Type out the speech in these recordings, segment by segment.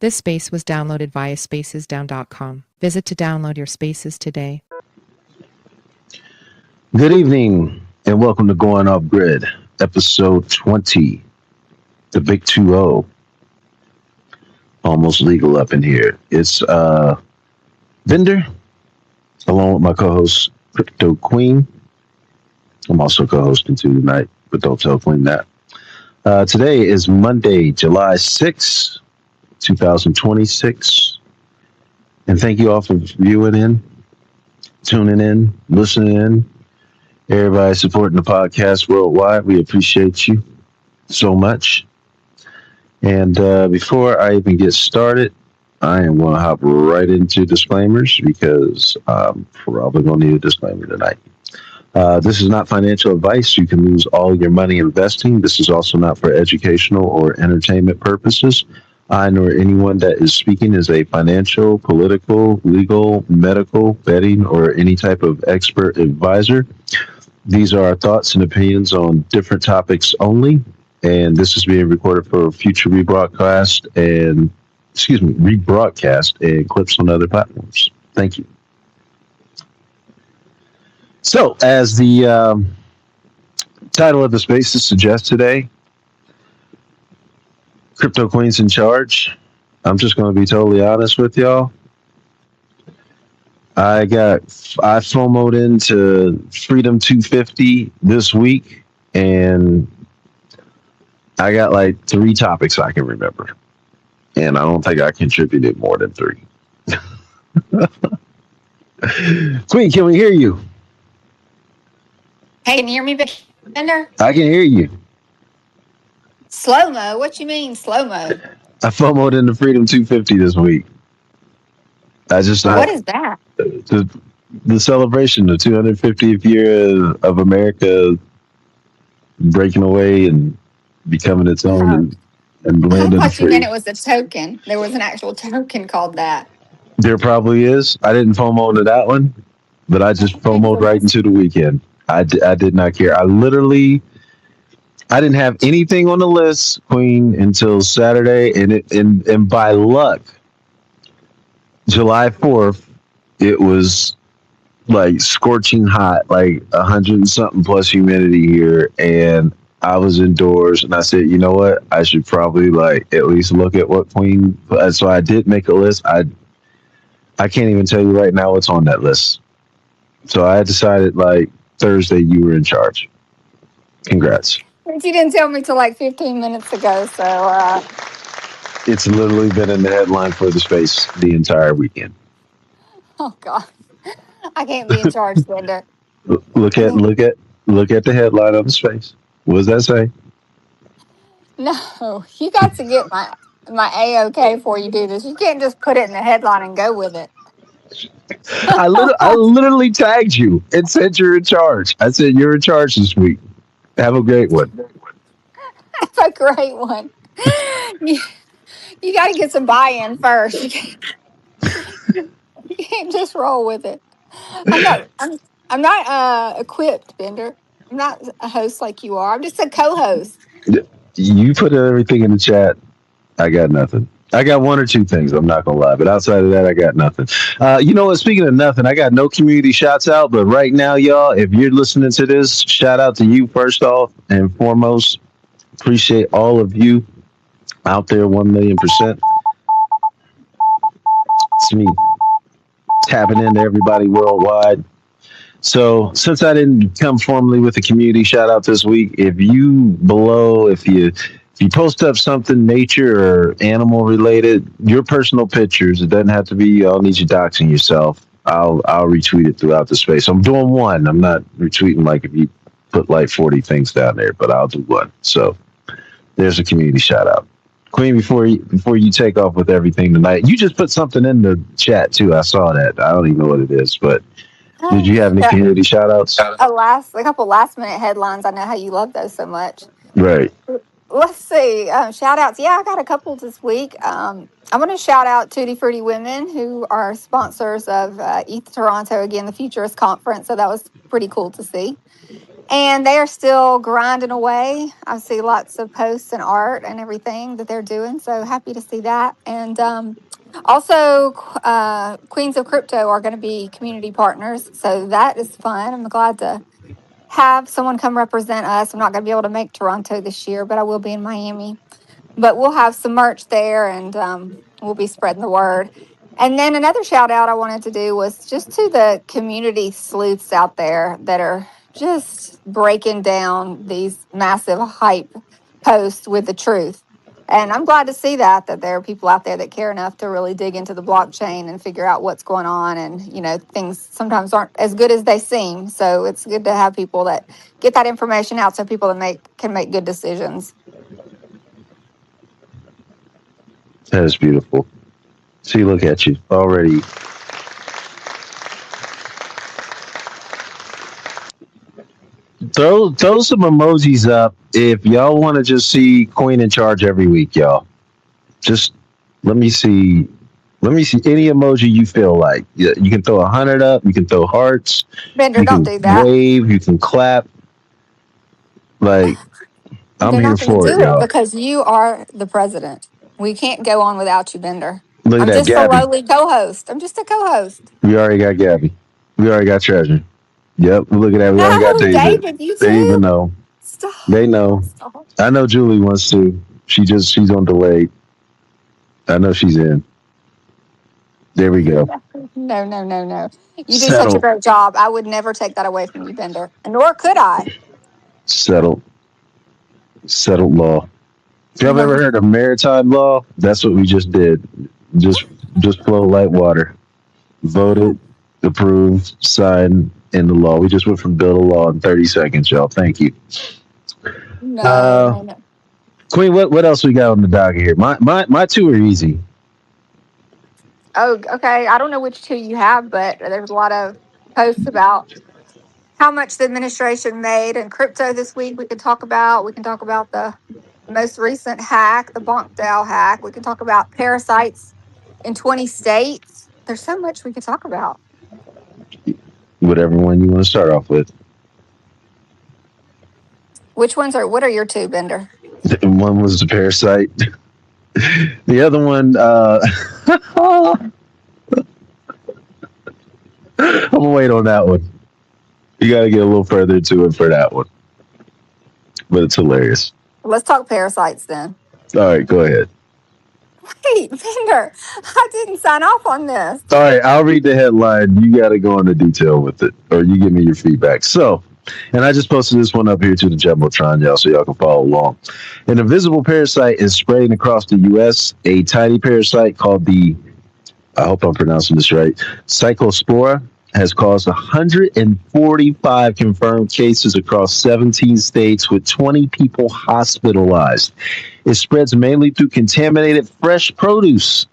This space was downloaded via spacesdown.com. Visit to download your spaces today. Good evening and welcome to Going Off Grid, episode 20, the big 2-0. Almost legal up in here. It's Vendor, along with my co-host, Crypto Queen. I'm also co-hosting too tonight, but don't tell Queen that. Today is Monday, July 6th, 2026. And thank you all for viewing in, tuning in, listening in. Everybody supporting the podcast worldwide. We appreciate you so much. And before I even get started, I am going to hop right into disclaimers because I'm probably going to need a disclaimer tonight. This is not financial advice. You can lose all your money investing. This is also not for educational or entertainment purposes. I nor anyone that is speaking is a financial, political, legal, medical, betting, or any type of expert advisor. These are our thoughts and opinions on different topics only, and this is being recorded for future rebroadcast and clips on other platforms. Thank you. So, as the title of the spaces suggests today, Crypto Queen's in charge. I'm just going to be totally honest with y'all. I FOMO'd into Freedom 250 this week, and I got like 3 topics I can remember. And I don't think I contributed more than 3. Queen, can we hear you? Hey, can you hear me, Bender? I can hear you. Slow-mo? What you mean, slow-mo? I FOMO'd into Freedom 250 this week. What is that? The celebration, the 250th year of America breaking away and becoming its own and landing I thought you free. meant it was a token. There was an actual token called that. There probably is. I didn't FOMO into that one, but I just FOMO'd right into the weekend. I did not care. I didn't have anything on the list, Queen, until Saturday, and by luck, July 4th, it was like scorching hot, like 100 and something plus humidity here, and I was indoors, and I said, you know what, I should probably like at least look at what Queen. So I did make a list. I can't even tell you right now what's on that list. So I decided like Thursday you were in charge. Congrats. You didn't tell me till like 15 minutes ago, so It's literally been in the headline for the space the entire weekend. oh God, I can't be in charge, Bender. Look at the headline on the space. What does that say? No, you got to get my A-OK before you do this. You can't just put it in the headline and go with it. I literally tagged you and said you're in charge. I said you're in charge this week. Have a great one. Have a great one. You got to get some buy-in first. You can't just roll with it. I'm not equipped, Bender. I'm not a host like you are. I'm just a co-host. You put everything in the chat. I got nothing. I got 1 or 2 things, I'm not going to lie. But outside of that, I got nothing. You know what? Speaking of nothing, I got no community shouts out. But right now, y'all, if you're listening to this, shout out to you first off and foremost. Appreciate all of you out there 1,000,000%. It's me tapping into everybody worldwide. So since I didn't come formally with a community shout out this week, if you post up something nature or animal related, your personal pictures, it doesn't have to be y'all need you doxing yourself. I'll retweet it throughout the space. I'm doing one. I'm not retweeting like if you put like 40 things down there, but I'll do one. So there's a community shout out. Queen, before you take off with everything tonight, you just put something in the chat too. I saw that. I don't even know what it is, but did you have any community shout outs? A couple last minute headlines. I know how you love those so much. Right. Let's see. Shout outs. Yeah, I got a couple this week. I'm going to shout out Tutti Frutti Women, who are sponsors of ETH Toronto, again, the Futurist Conference. So that was pretty cool to see. And they are still grinding away. I see lots of posts and art and everything that they're doing. So happy to see that. And also, Queens of Crypto are going to be community partners. So that is fun. I'm glad to have someone come represent us. I'm not going to be able to make Toronto this year, but I will be in Miami. But we'll have some merch there, and we'll be spreading the word. And then another shout out I wanted to do was just to the community sleuths out there that are just breaking down these massive hype posts with the truth. And I'm glad to see that there are people out there that care enough to really dig into the blockchain and figure out what's going on. And, things sometimes aren't as good as they seem. So it's good to have people that get that information out so people can make good decisions. That is beautiful. See, look at you already. Throw some emojis up if y'all want to just see Queen in charge every week, y'all. Just let me see any emoji you feel like. You can throw 100 up. You can throw hearts. Bender, You don't can do that. wave. You can clap. Like, I'm They're here not going to for it, do it y'all. because you are the president. We can't go on without you, Bender. Look I'm at that, just a Gabby. lowly co-host. I'm just a co-host. We already got Gabby. We already got Treasure. Yep, look at that. We already got No, David. David, you They even too. know. Stop. They know. Stop. I know Julie wants to. She's on delay. I know she's in. There we go. No. You do such a Settled. great job. I would never take that away from you, Bender. And nor could I. Settled. Settled law. If y'all ever heard of maritime law, that's what we just did. Just flow like water. Voted, approved, signed into law. We just went from bill to law in 30 seconds, y'all. Thank you. No. Queen, what else we got on the docket here? My two are easy. Oh, okay. I don't know which two you have, but there's a lot of posts about how much the administration made in crypto this week. We can talk about. We can talk about the most recent hack, the BonkDAO hack. We can talk about parasites in 20 states. There's so much we could talk about. Whatever one you want to start off with. What are your two, Bender? One was the parasite. The other one, I'm gonna wait on that one. You got to get a little further into it for that one, but it's hilarious. Let's talk parasites then. All right, go ahead. Wait, Bender, I didn't sign off on this. All right, I'll read the headline. You got to go into detail with it, or you give me your feedback. So, and I just posted this one up here to the Jumbotron, y'all, so y'all can follow along. An invisible parasite is spreading across the U.S. A tiny parasite called I hope I'm pronouncing this right, Cyclospora, has caused 145 confirmed cases across 17 states with 20 people hospitalized. It spreads mainly through contaminated fresh produce.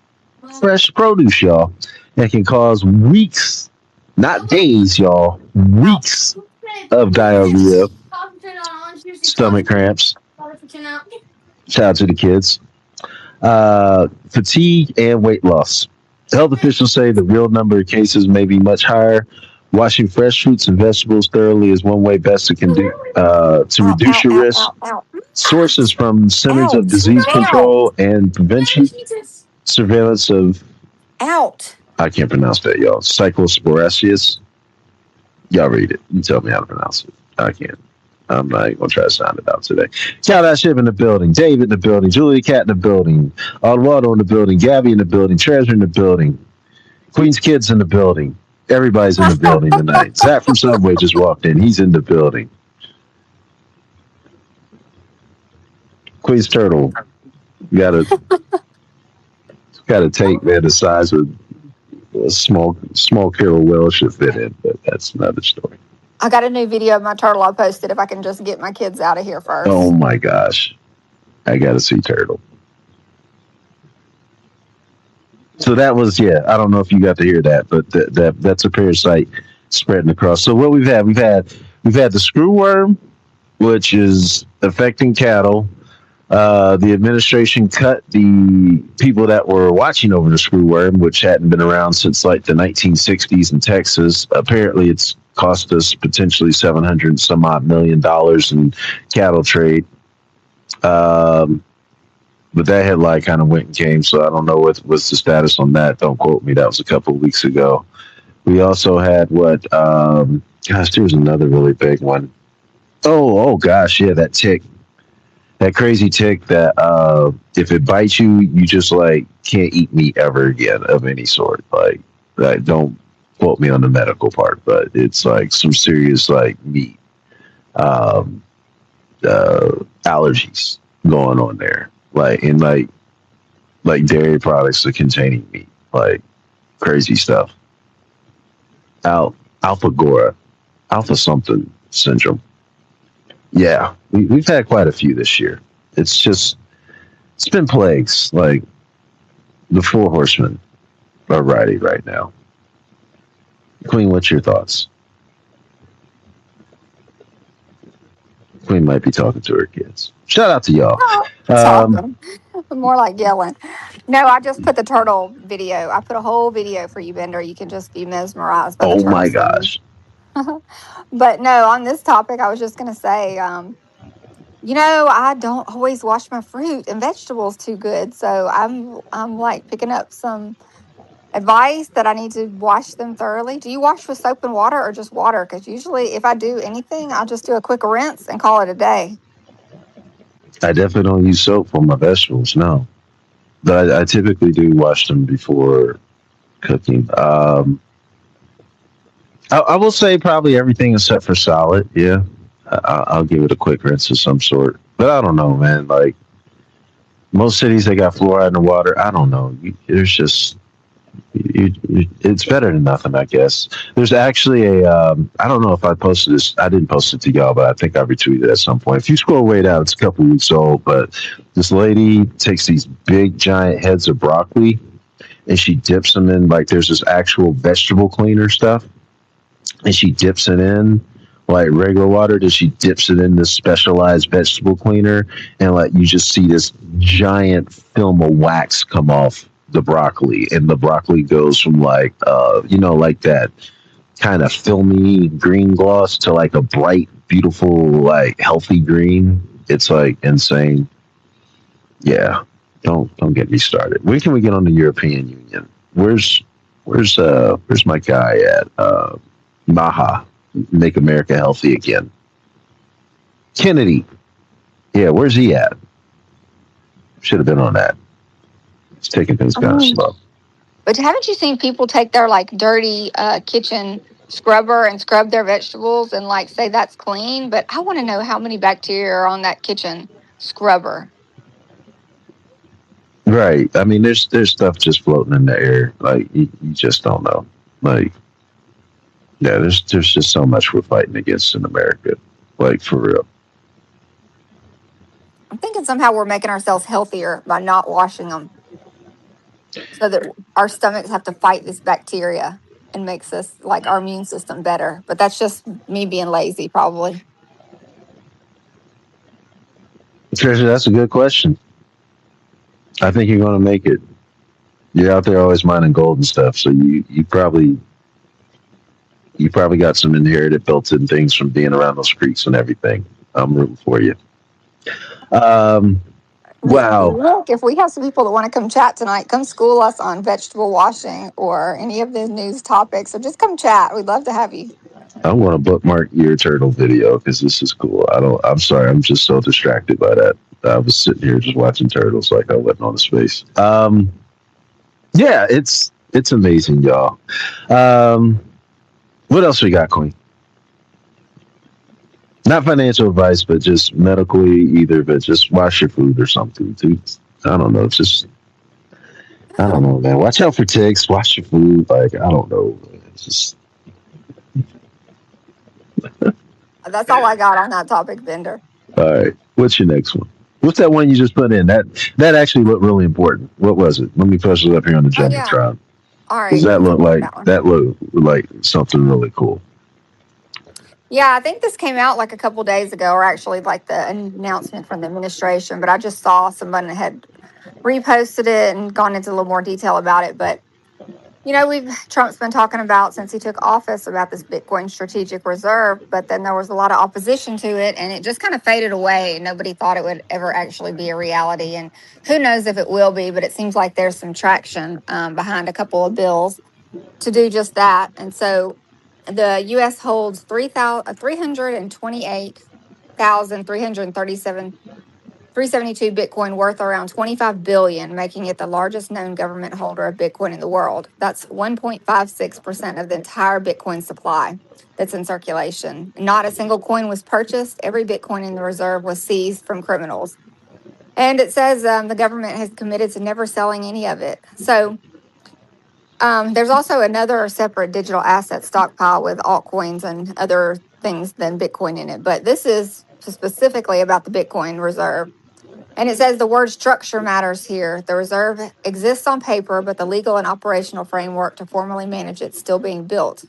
Fresh produce, y'all. That can cause weeks, not days, y'all, weeks of diarrhea, stomach cramps. Shout out to the kids. Fatigue and weight loss. Health officials say the real number of cases may be much higher. Washing fresh fruits and vegetables thoroughly is one way best to reduce your risk. Sources from Centers of Disease Control and Prevention, surveillance of I can't pronounce that, y'all. Cyclosporaceus. Y'all read it. You tell me how to pronounce it. I can't. I'm not even gonna try to sound it out today. Count that ship in the building. David in the building. Julia Cat in the building. Eduardo in the building. Gabby in the building. Treasure in the building. Queen's kids in the building. Everybody's in the building tonight. Zach from Subway just walked in. He's in the building. Queen's turtle. You gotta take man the size of a small killer whale should fit in, but that's another story. I got a new video of my turtle I posted if I can just get my kids out of here first. Oh my gosh. I gotta see turtle. So that was, I don't know if you got to hear that, but that's a parasite spreading across. So what we've had the screwworm, which is affecting cattle. The administration cut the people that were watching over the screwworm, which hadn't been around since like the 1960s in Texas. Apparently, it's cost us potentially 700 and some odd $1 million in cattle trade. Um, but that headline kind of went and came, so I don't know what's the status on that. Don't quote me. That was a couple of weeks ago. We also had what? Gosh, there was another really big one. Oh gosh, yeah, that tick, that crazy tick that if it bites you, you just like can't eat meat ever again of any sort. Like don't quote me on the medical part, but it's like some serious like meat um, allergies going on there. Like in like dairy products that containing meat, like crazy stuff. Alpha Gora, Alpha something syndrome. Yeah, we've had quite a few this year. It's just it's been plagues. Like the four horsemen are riding right now. Queen, what's your thoughts? Queen might be talking to her kids. Shout out to y'all. Oh, Um, talking. More like yelling. No, I just put the turtle video. I put a whole video for you, Bender. You can just be mesmerized by the oh turtle my swimming. gosh. But no, on this topic, I was just going to say, I don't always wash my fruit and vegetables too good, so I'm like picking up some advice that I need to wash them thoroughly. Do you wash with soap and water or just water? Because usually, if I do anything, I'll just do a quick rinse and call it a day. I definitely don't use soap for my vegetables. No, but I typically do wash them before cooking. I will say probably everything except for salad. Yeah, I'll give it a quick rinse of some sort. But I don't know, man. Like most cities, they got fluoride in the water. I don't know. There's just it's better than nothing, I guess. There's actually I don't know if I posted this. I didn't post it to y'all, but I think I retweeted it at some point. If you scroll way down, it's a couple weeks old. But this lady takes these big giant heads of broccoli and she dips them in like there's this actual vegetable cleaner stuff and she dips it in like regular water, then she dips it in this specialized vegetable cleaner, and like you just see this giant film of wax come off the broccoli, and the broccoli goes from like like that kind of filmy green gloss to like a bright, beautiful, like healthy green. It's like insane. Yeah, don't get me started. When can we get on the European Union? Where's my guy at? Maha, make America healthy again. Kennedy, yeah, where's he at? Should have been on that. It's taking things kind of slow. But haven't you seen people take their like dirty kitchen scrubber and scrub their vegetables and like say that's clean? But I want to know how many bacteria are on that kitchen scrubber. Right. I mean, there's stuff just floating in the air. Like you just don't know. Like, yeah, there's just so much we're fighting against in America. Like for real. I'm thinking somehow we're making ourselves healthier by not washing them, so that our stomachs have to fight this bacteria and makes us like our immune system better. But that's just me being lazy, probably. Trisha, that's a good question. I think you're going to make it. You're out there always mining gold and stuff, so you probably got some inherited built-in things from being around those creeks and everything. I'm rooting for you. Wow. Look, if we have some people that want to come chat tonight, come school us on vegetable washing or any of the news topics, or just come chat. We'd love to have you. I want to bookmark your turtle video because this is cool. I'm sorry. I'm just so distracted by that. I was sitting here just watching turtles like I wasn't on the space. Yeah, it's amazing, y'all. What else we got, Queen? Not financial advice, but just medically either, but just wash your food or something, dude. I don't know. I don't know, man. Watch out for ticks. Wash your food. Like, I don't know. It's just. That's all I got on that topic, Bender. All right. What's your next one? What's that one you just put in? That actually looked really important. What was it? Let me push it up here on the Jumbotron. All right. Does that look like something really cool? Yeah, I think this came out like a couple days ago, or actually like the announcement from the administration. But I just saw someone had reposted it and gone into a little more detail about it. But we've Trump's been talking about since he took office about this Bitcoin strategic reserve, but then there was a lot of opposition to it and it just kind of faded away. Nobody thought it would ever actually be a reality. And who knows if it will be, but it seems like there's some traction behind a couple of bills to do just that. And so the US holds 372 Bitcoin worth around 25 billion, making it the largest known government holder of Bitcoin in the world. That's 1.56% of the entire Bitcoin supply that's in circulation. Not a single coin was purchased. Every Bitcoin in the reserve was seized from criminals. And it says the government has committed to never selling any of it. So there's also another separate digital asset stockpile with altcoins and other things than Bitcoin in it. But this is specifically about the Bitcoin reserve. And it says the word structure matters here. The reserve exists on paper, but the legal and operational framework to formally manage it's still being built.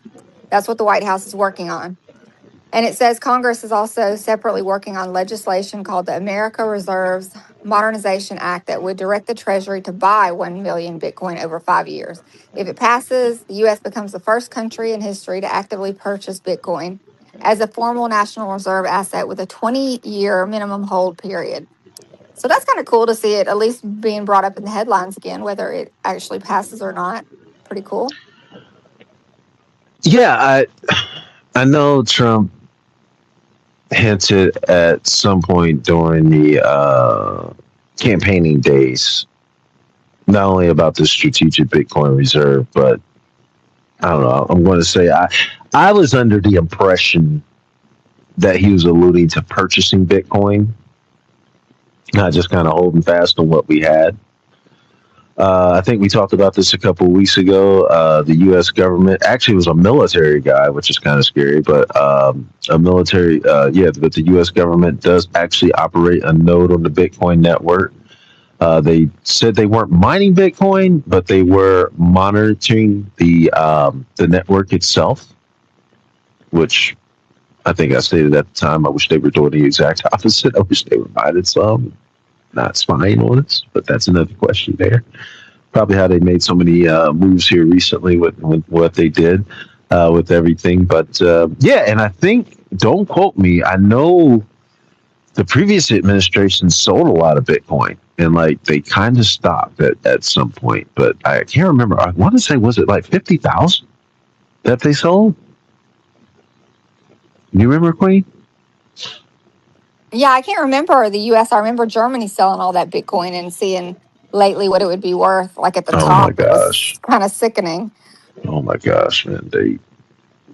That's what the White House is working on. And it says Congress is also separately working on legislation called the America Reserves Modernization Act that would direct the Treasury to buy 1 million Bitcoin over 5 years. If it passes, the U.S. becomes the first country in history to actively purchase Bitcoin as a formal national reserve asset with a 20-year minimum hold period. So that's kind of cool to see it at least being brought up in the headlines again, whether it actually passes or not. Pretty cool. Yeah, I know Trump hinted at some point during the campaigning days, not only about the strategic Bitcoin reserve, but I don't know. I'm going to say I was under the impression that he was alluding to purchasing Bitcoin, not just kind of holding fast on what we had. I think we talked about this a couple of weeks ago. The U.S. government actually was a military guy, which is kind of scary, but a military, but the U.S. government does actually operate a node on the Bitcoin network. They said they weren't mining Bitcoin, but they were monitoring the network itself, which I think I stated at the time. I wish they were doing the exact opposite. I wish they were mining some, not spying on us, but that's another question there. Probably how they made so many moves here recently with what they did with everything. But yeah, and I think, don't quote me, I know the previous administration sold a lot of Bitcoin and like they kind of stopped at some point. But I can't remember. I want to say, was it like 50,000 that they sold? You remember, Queen? Yeah, I can't remember the US. I remember Germany selling all that Bitcoin and seeing lately what it would be worth. Like at the Oh my top, it was gosh. kind of sickening. Oh my gosh, man.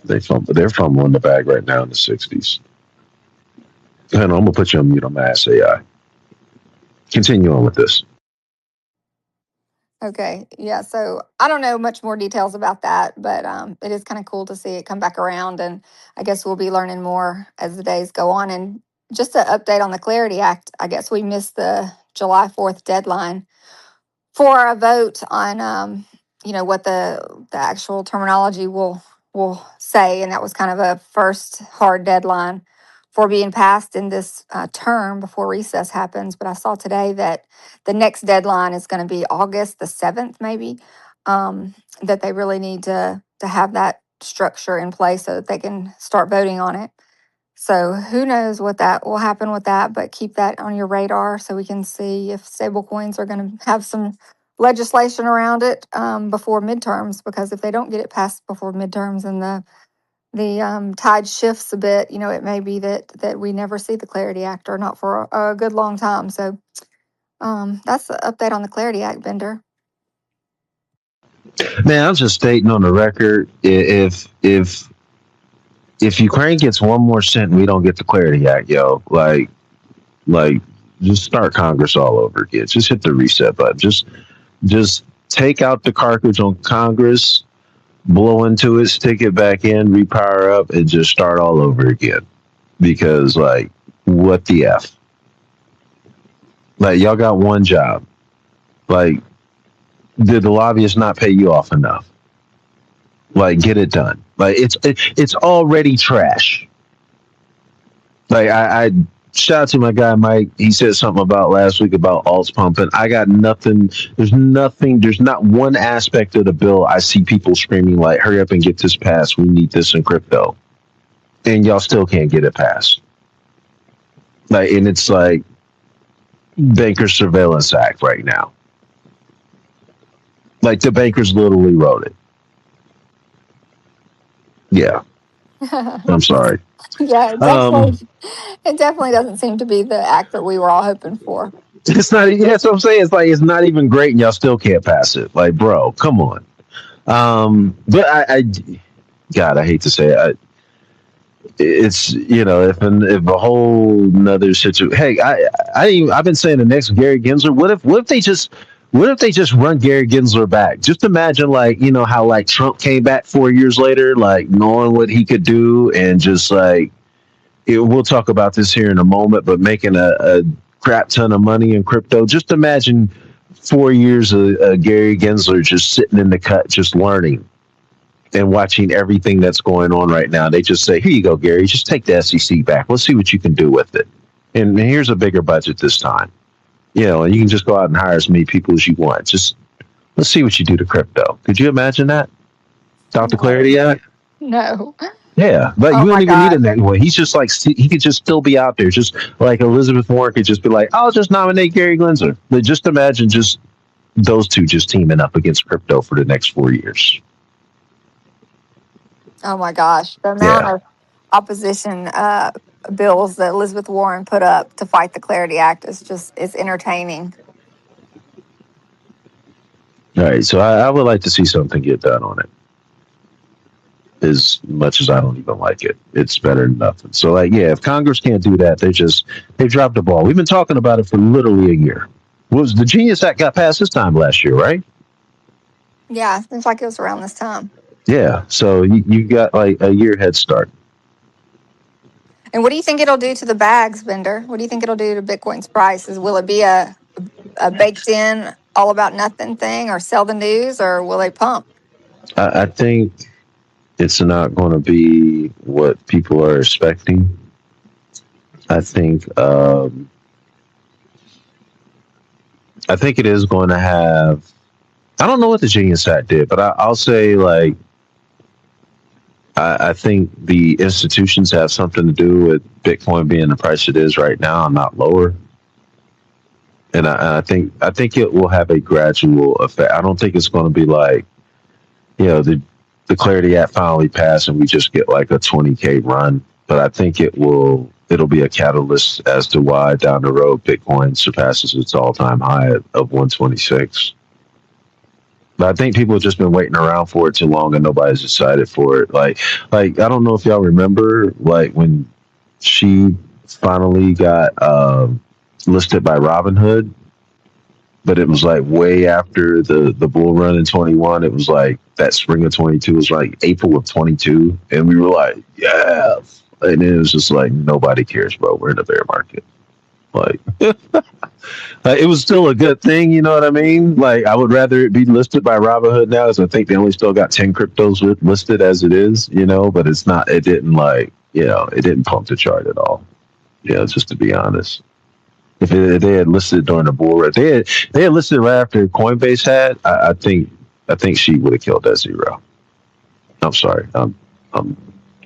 They're fumbling the bag right now in the 60s. And I'm gonna put you on mute. I'm gonna ask AI. Continue on with this. Okay. Yeah. So I don't know much more details about that, but it is kind of cool to see it come back around. And I guess we'll be learning more as the days go on. And just an update on the Clarity Act, I guess we missed the July 4th deadline for a vote on what the actual terminology will say, and that was kind of a first hard deadline for being passed in this term before recess happens. But I saw today that the next deadline is going to be August the 7th, maybe. That they really need to have that structure in place so that they can start voting on it. So who knows what that will happen with that, but keep that on your radar so we can see if stablecoins are going to have some legislation around it before midterms. Because if they don't get it passed before midterms and the tide shifts a bit, it may be that we never see the Clarity Act or not for a good long time. So that's the update on the Clarity Act, Bender. Man, I'm just stating on the record, if Ukraine gets one more cent and we don't get the Clarity Act, yo, like just start Congress all over again. Just hit the reset button. Just take out the cartridge on Congress, blow into it, stick it back in, repower up, and just start all over again. Because like, what the F? Like, y'all got one job. Like, did the lobbyists not pay you off enough? Like, get it done. Like, it's already trash. Like I shout out to my guy Mike. He said something about last week about alts pumping. I got nothing. There's nothing. There's not one aspect of the bill I see people screaming like, "Hurry up and get this passed. We need this in crypto," and y'all still can't get it passed. Like, and it's like Banker Surveillance Act right now. Like the bankers literally wrote it. Yeah, I'm sorry. Yeah, Um, it definitely doesn't seem to be the act that we were all hoping for. it's not. Yeah, that's what I'm saying. It's like it's not even great, and y'all still can't pass it. Like, bro, come on. But God, I hate to say it. It's if a whole nother situation. Hey, I've been saying the next Gary Gensler. What if they just run Gary Gensler back? Just imagine, like, how like Trump came back 4 years later, like knowing what he could do, and just like we'll talk about this here in a moment, but making a crap ton of money in crypto. Just imagine 4 years of Gary Gensler just sitting in the cut, just learning and watching everything that's going on right now. They just say, "Here you go, Gary. Just take the SEC back. Let's see what you can do with it. And here's a bigger budget this time. And you can just go out and hire as many people as you want. Just let's see what you do to crypto." Could you imagine that? Without the Clarity Act? No. Yeah, but Oh you don't my even need God. him anyway. He's just like, he could just still be out there. Just like Elizabeth Warren could just be like, "I'll just nominate Gary Gensler." But just imagine just those two just teaming up against crypto for the next 4 years. Oh my gosh. The amount Yeah. of opposition bills that Elizabeth Warren put up to fight the Clarity Act is entertaining. All right. So I would like to see something get done on it. As much as I don't even like it, it's better than nothing. So, like, yeah, if Congress can't do that, they've dropped the ball. We've been talking about it for literally a year. Was the Genius Act got passed this time last year, right? Yeah, seems like it was around this time. Yeah. So you got like a year head start. And what do you think it'll do to the bags, Bender? What do you think it'll do to Bitcoin's prices? Will it be a baked in, all about nothing thing, or sell the news, or will they pump? I think it's not going to be what people are expecting. I think it is going to have. I don't know what the Genius Act did, but I'll say, like, I think the institutions have something to do with Bitcoin being the price it is right now, and not lower. And I think it will have a gradual effect. I don't think it's going to be like, the Clarity Act finally passed and we just get like a 20K run. But I think it'll be a catalyst as to why down the road Bitcoin surpasses its all-time high of 126. But I think people have just been waiting around for it too long and nobody's excited for it. Like I don't know if y'all remember, like, when she finally got listed by Robinhood, but it was like way after the bull run in 21. It was like that spring of 22. It was like April of 22, and we were like, yeah. And then it was just like, nobody cares, bro. We're in a bear market. Like, it was still a good thing, you know what I mean? Like, I would rather it be listed by Robinhood now, because I think they only still got 10 cryptos listed as it is, but it's not. It didn't it didn't pump the chart at all. Just to be honest. If they had listed during the bull run, they had listed right after Coinbase had. I think she would have killed that zero. I'm sorry. I'm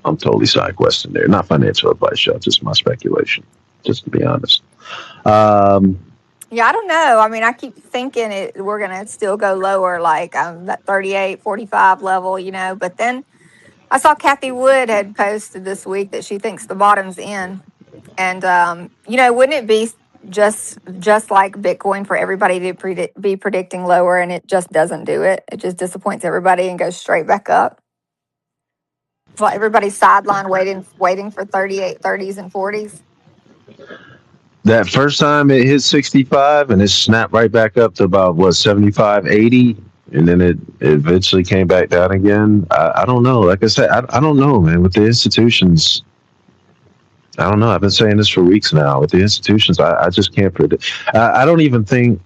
totally side questing there. Not financial advice, y'all. Just my speculation. Just to be honest. Yeah, I don't know. I mean, I keep thinking we're going to still go lower, like that 38, 45 level, But then I saw Kathy Wood had posted this week that she thinks the bottom's in. And, wouldn't it be just like Bitcoin for everybody to be predicting lower, and it just doesn't do it? It just disappoints everybody and goes straight back up. It's like everybody's sideline waiting for 38, 30s, and 40s. That first time it hit 65 and it snapped right back up to about 75, 80. And then it eventually came back down again. I don't know. Like I said, I don't know, man. With the institutions, I don't know. I've been saying this for weeks now. With the institutions, I just can't predict. I don't even think,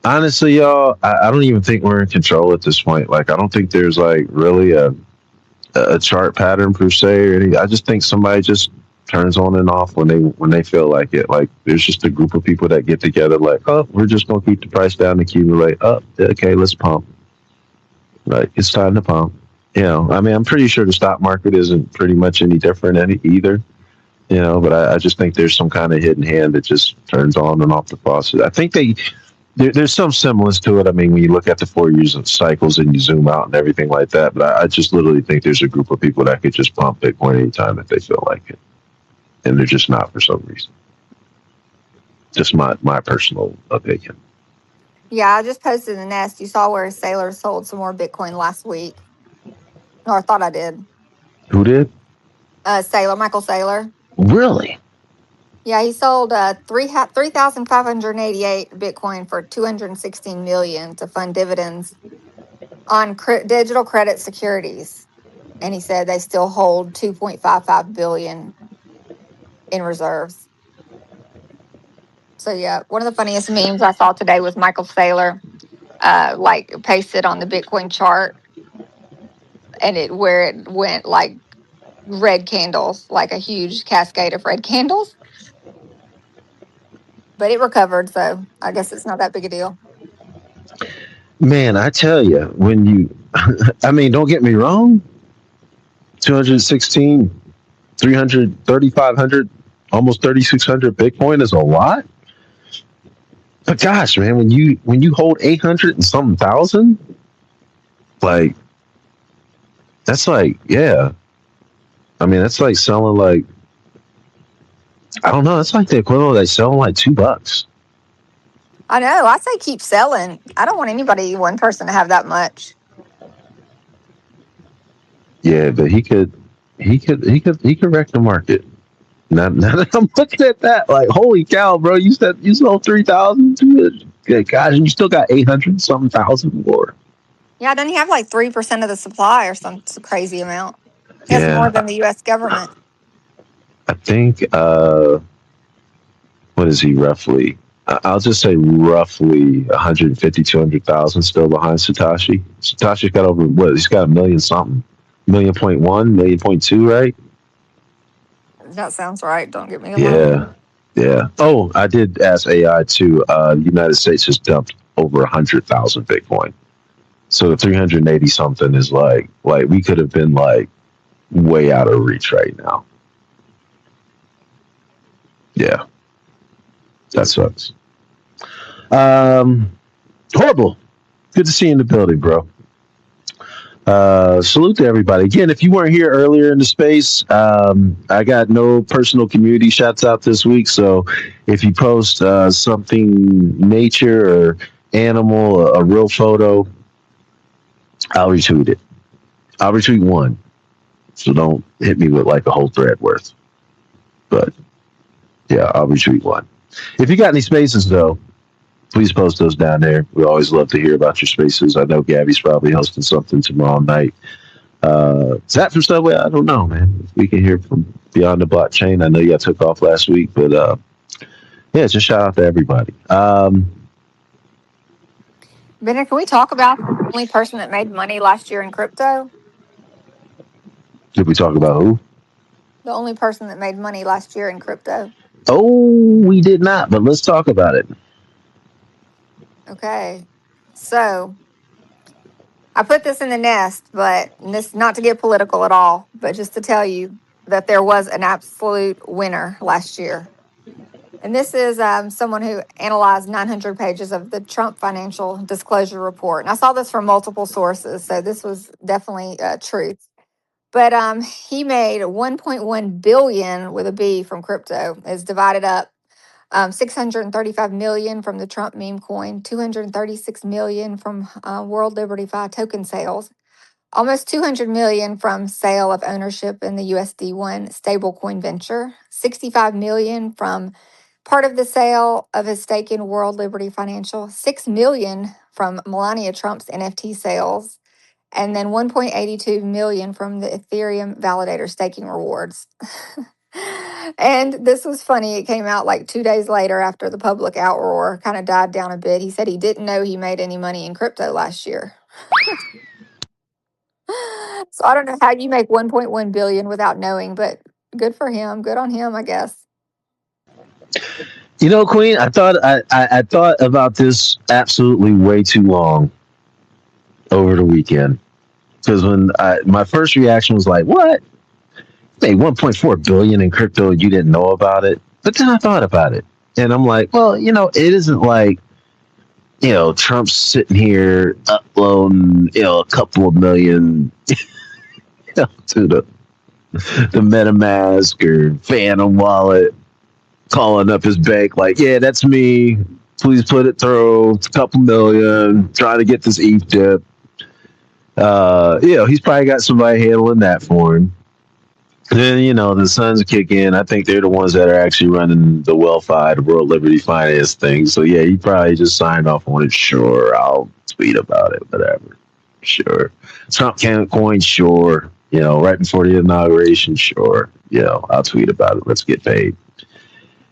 honestly, y'all, I don't even think we're in control at this point. Like, I don't think there's like really a chart pattern per se or anything. I just think somebody just turns on and off when they feel like it. Like there's just a group of people that get together, like, oh, we're just gonna keep the price down, accumulate. Oh, okay, let's pump. Like it's time to pump. I mean, I'm pretty sure the stock market isn't pretty much any different either. But I just think there's some kind of hidden hand that just turns on and off the faucet. I think there's some semblance to it. I mean, when you look at the 4 years of cycles and you zoom out and everything like that, but I just literally think there's a group of people that could just pump Bitcoin anytime if they feel like it, and they're just not for some reason. Just my personal opinion. Yeah, I just posted in the nest. You saw where Sailor sold some more Bitcoin last week. Or I thought I did. Who did? Michael Saylor. Really? Yeah, he sold 3,588 Bitcoin for $216 million to fund dividends on digital credit securities. And he said they still hold $2.55 billion in reserves. So yeah, one of the funniest memes I saw today was Michael Saylor, like pasted on the Bitcoin chart, and where it went like red candles, like a huge cascade of red candles. But it recovered, so I guess it's not that big a deal. Man, I tell you, when you, I mean, don't get me wrong, 216, 300, 3,500, almost 3,600 Bitcoin is a lot. But gosh, man, when you hold 800 and something thousand, like that's like, yeah. I mean, that's like selling like, I don't know. That's like the equivalent of like selling like $2. I know. I say keep selling. I don't want one person to have that much. Yeah, but he could wreck the market. Now that I'm looking at that, like, holy cow, bro! You said you sold 3,000. Good gosh, and you still got 800 something thousand more. Yeah, doesn't he have like 3% of the supply or some crazy amount? He has more than the U.S. government. I think. What is he roughly? I'll just say roughly 150, 200,000 still behind Satoshi. Satoshi's got over what? He's got a million something, 1.1 million, 1.2, right? That sounds right. Don't get me wrong. Yeah. Oh, I did ask AI too. The United States has dumped over 100,000 Bitcoin. So the 380 something is like we could have been like way out of reach right now. Yeah. That sucks. Horrible. Good to see you in the building, bro. Salute to everybody. Again, if you weren't here earlier in the space, I got no personal community shouts out this week. So if you post something nature or animal, a real photo, I'll retweet it. I'll retweet one. So don't hit me with like a whole thread worth. But yeah, I'll retweet one. If you got any spaces though, please post those down there. We always love to hear about your spaces. I know Gabby's probably hosting something tomorrow night. Is that from Subway? I don't know, man. We can hear from Beyond the Blockchain. I know y'all took off last week, but yeah, just shout out to everybody. Bennett, can we talk about the only person that made money last year in crypto? Did we talk about who? The only person that made money last year in crypto. Oh, we did not, but let's talk about it. Okay. So I put this in the nest, but this not to get political at all, but just to tell you that there was an absolute winner last year. And this is someone who analyzed 900 pages of the Trump Financial Disclosure Report. And I saw this from multiple sources, so this was definitely truth. But he made 1.1 billion with a B from crypto. It's divided up 635 million from the Trump meme coin, 236 million from World Liberty Fi token sales, almost 200 million from sale of ownership in the USD1 stablecoin venture, 65 million from part of the sale of his stake in World Liberty Financial, 6 million from Melania Trump's NFT sales, and then 1.82 million from the Ethereum validator staking rewards. And this was funny. It came out like 2 days later after the public outroar kind of died down a bit. He said he didn't know he made any money in crypto last year. So I don't know how you make 1.1 billion without knowing, but good for him. Good on him, I guess. You know, Queen, I thought about this absolutely way too long over the weekend. Because my first reaction was like, "What? Made 1.4 billion in crypto and you didn't know about it?" But then I thought about it, and I'm like, "Well, it isn't like Trump's sitting here uploading a couple of million to the MetaMask or Phantom wallet, calling up his bank like, yeah, that's me. Please put it through. It's a couple million. Trying to get this ETH dip. He's probably got somebody handling that for him. Then the Suns kick in. I think they're the ones that are actually running the WellFi, the World Liberty Finance thing. So yeah, he probably just signed off on it. Sure, I'll tweet about it. Whatever. Sure. Trump can't coin. Sure. Right before the inauguration. Sure. I'll tweet about it. Let's get paid.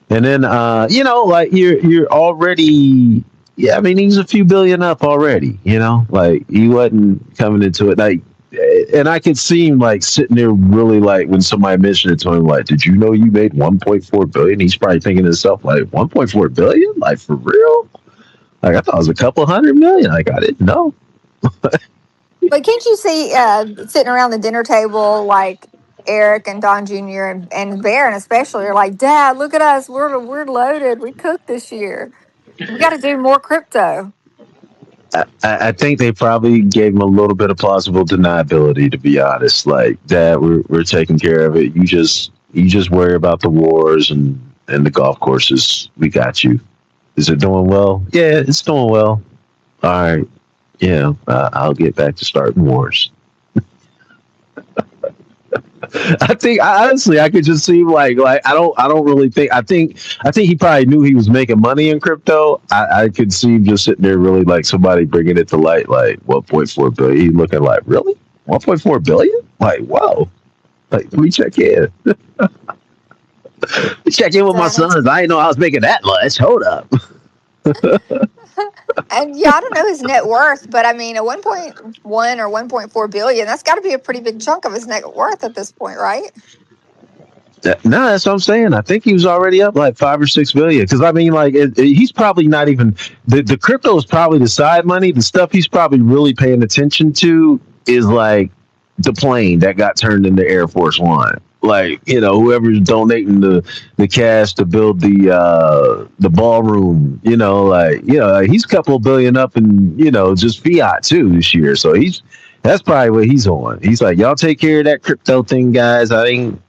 And then like you're already. Yeah, I mean he's a few billion up already. Like he wasn't coming into it like. And I could see him like sitting there really like when somebody mentioned it to him, like, did you know you made 1.4 billion? He's probably thinking to himself, like, 1.4 billion? Like, for real? Like, I thought it was a couple hundred million. Like, I didn't know. But can't you see sitting around the dinner table like Eric and Don Jr. and Barron especially are like, Dad, look at us. We're loaded. We cooked this year. We got to do more crypto. I think they probably gave him a little bit of plausible deniability, to be honest. Like, Dad, we're taking care of it. You just worry about the wars and the golf courses. We got you. Is it doing well? Yeah, it's doing well. All right. Yeah, I'll get back to starting wars. I think honestly, I could just see like I don't really think I think he probably knew he was making money in crypto. I could see him just sitting there really like somebody bringing it to light like 1.4 billion. He looking like really 1.4 billion? Like whoa! Like let me check in. Let me check in with my Exactly. sons. I didn't know I was making that much. Hold up. And yeah, I don't know his net worth, but I mean, a 1.1 or 1.4 billion, that's got to be a pretty big chunk of his net worth at this point, right? No, that's what I'm saying. I think he was already up like 5 or 6 billion. Because I mean, like, he's probably not even the crypto is probably the side money. The stuff he's probably really paying attention to is like the plane that got turned into Air Force One. Like, whoever's donating the cash to build the ballroom. Like he's a couple of billion up in just fiat too this year. So that's probably what he's on. He's like, y'all take care of that crypto thing, guys. I don't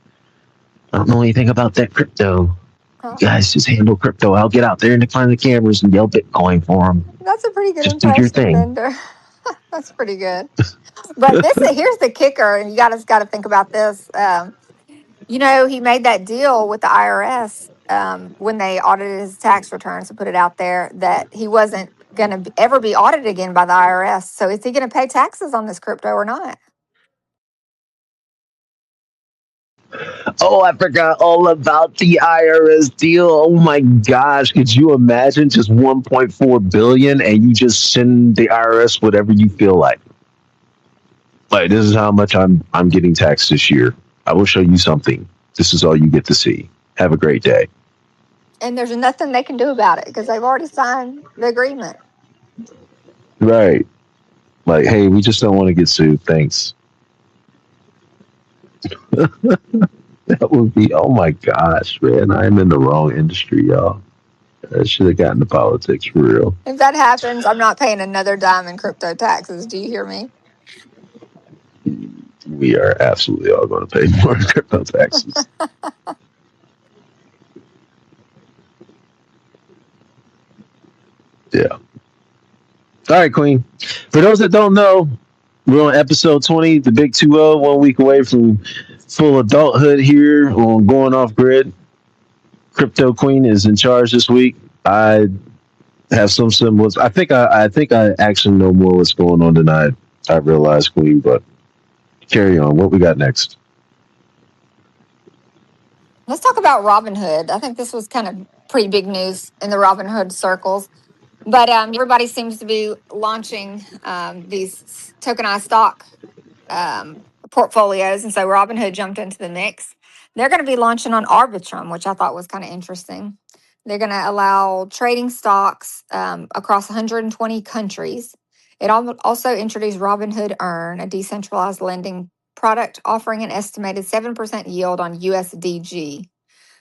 know anything about that crypto. You Oh, guys just handle crypto. I'll get out there in front of the cameras and yell Bitcoin for them. that's a pretty good Just do your impression, thing. Bender. That's pretty good. But here's the kicker, and you guys got to think about this. He made that deal with the IRS when they audited his tax returns and put it out there that he wasn't going to ever be audited again by the IRS. So is he going to pay taxes on this crypto or not? Oh, I forgot all about the IRS deal. Oh my gosh. Could you imagine just 1.4 billion and you just send the IRS whatever you feel like? Like this is how much I'm getting taxed this year. I will show you something. This is all you get to see. Have a great day. And there's nothing they can do about it because they've already signed the agreement. Right. Like, hey, we just don't want to get sued. Thanks. That would be, oh my gosh, man. I'm in the wrong industry, y'all. I should have gotten to politics for real. If that happens, I'm not paying another dime in crypto taxes. Do you hear me? We are absolutely all going to pay more crypto taxes. Yeah. All right, Queen. For those that don't know, we're on episode 20, the Big 2-0, 1 week away from full adulthood here on Going Off Grid. Crypto Queen is in charge this week. I have some symbols. I think I actually know more what's going on than I realized, Queen, but carry on. What we got next? Let's talk about Robinhood. I think this was kind of pretty big news in the Robinhood circles. But everybody seems to be launching these tokenized stock portfolios. And so Robinhood jumped into the mix. They're going to be launching on Arbitrum, which I thought was kind of interesting. They're going to allow trading stocks across 120 countries. It also introduced Robinhood Earn, a decentralized lending product offering an estimated 7% yield on USDG.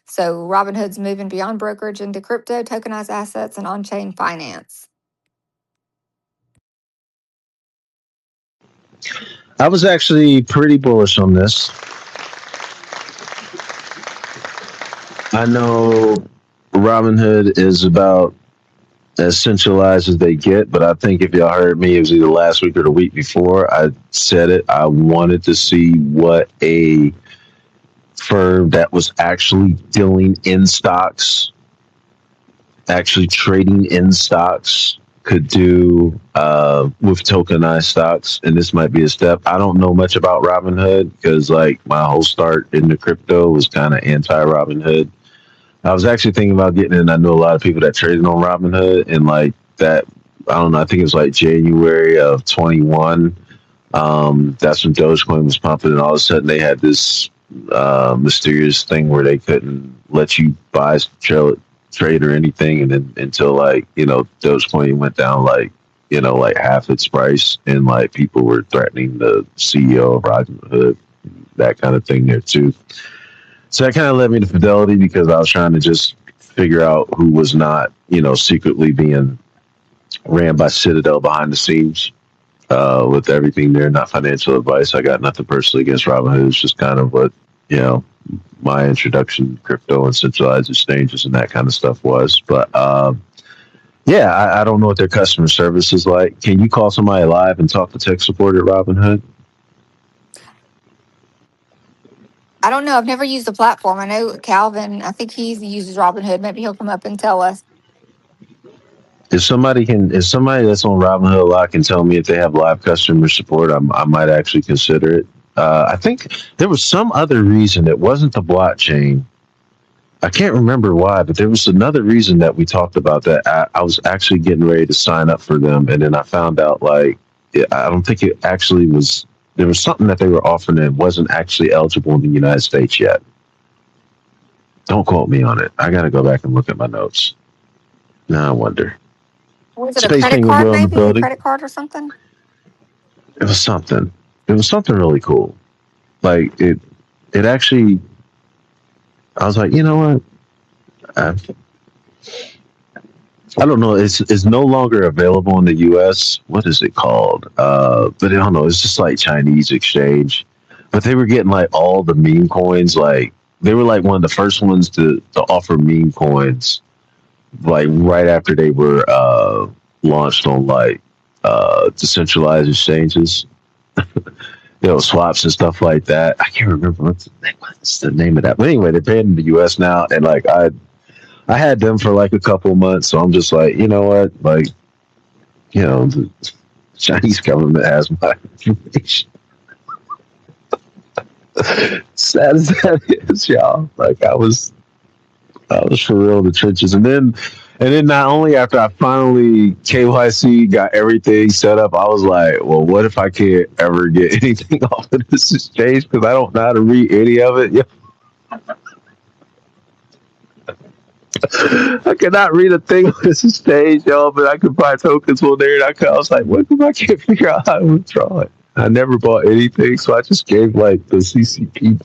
So Robinhood's moving beyond brokerage into crypto, tokenized assets, and on-chain finance. I was actually pretty bullish on this. I know Robinhood is about as centralized as they get, but I think if y'all heard me, it was either last week or the week before, I said it. I wanted to see what a firm that was actually dealing in stocks, actually trading in stocks, could do with tokenized stocks. And this might be a step. I don't know much about Robinhood because like my whole start in the crypto was kind of anti-Robinhood. I was actually thinking about getting in. I know a lot of people that traded on Robinhood, and like that, I don't know. I think it was like January of 21. That's when Dogecoin was pumping, and all of a sudden they had this mysterious thing where they couldn't let you buy, trade, or anything, and then until like Dogecoin went down like like half its price, and like people were threatening the CEO of Robinhood, that kind of thing there too. So that kind of led me to Fidelity because I was trying to just figure out who was not, secretly being ran by Citadel behind the scenes with everything there. Not financial advice. I got nothing personally against Robinhood. It's just kind of what, my introduction to crypto and centralized exchanges and that kind of stuff was. But yeah, I don't know what their customer service is like. Can you call somebody live and talk to tech support at Robinhood? I don't know. I've never used the platform. I know Calvin, I think he uses Robinhood. Maybe he'll come up and tell us. If somebody that's on Robinhood a lot can tell me if they have live customer support, I might actually consider it. I think there was some other reason. It wasn't the blockchain. I can't remember why, but there was another reason that we talked about that I was actually getting ready to sign up for them. And then I found out I don't think it actually was. There was something that they were offering that wasn't actually eligible in the United States yet. Don't quote me on it. I got to go back and look at my notes. Now I wonder. Was it a credit card, maybe? A credit card or something? It was something. It was something really cool. Like, it actually, I was like, you know what? I don't know. It's no longer available in the U.S. What is it called? But I don't know. It's just like Chinese exchange. But they were getting like all the meme coins. Like they were like one of the first ones to offer meme coins. Like right after they were launched on like decentralized exchanges, swaps and stuff like that. I can't remember what's the name of that. But anyway, they're banned in the U.S. now, and like I had them for like a couple months, so I'm just like, you know what? Like, the Chinese government has my information. Sad as that is, y'all. Like I was for real in the trenches. And then not only after I finally KYC got everything set up, I was like, well, what if I can't ever get anything off of this exchange because I don't know how to read any of it? Yeah. I cannot read a thing on this stage, y'all, but I could buy tokens on there. And I was like, what if I can't figure out how to withdraw it? I never bought anything, so I just gave like the CCP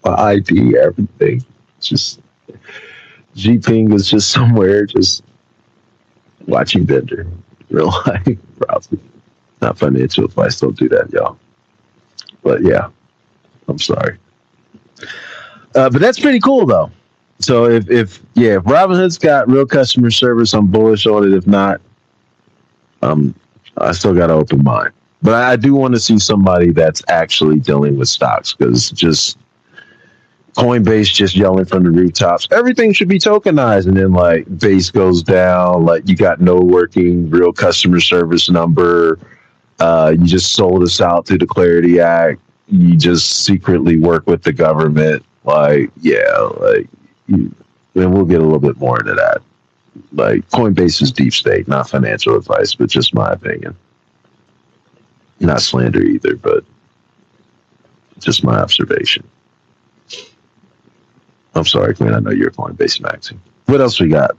my ID, everything. Just G-Ping is just somewhere, just watching Bender. Real life, probably. Not financial advice, don't do that, y'all. But yeah, I'm sorry. But that's pretty cool, though. So if Robinhood's got real customer service, I'm bullish on it. If not, I still got an open mind. But I do want to see somebody that's actually dealing with stocks because just Coinbase just yelling from the rooftops, everything should be tokenized, and then like base goes down, like you got no working real customer service number. You just sold us out through the Clarity Act. You just secretly work with the government. Like, yeah, like. And we'll get a little bit more into that. Like Coinbase is deep state, not financial advice, but just my opinion. Not slander either, but just my observation. I'm sorry, Queen. I know you're Coinbase maxing. What else we got?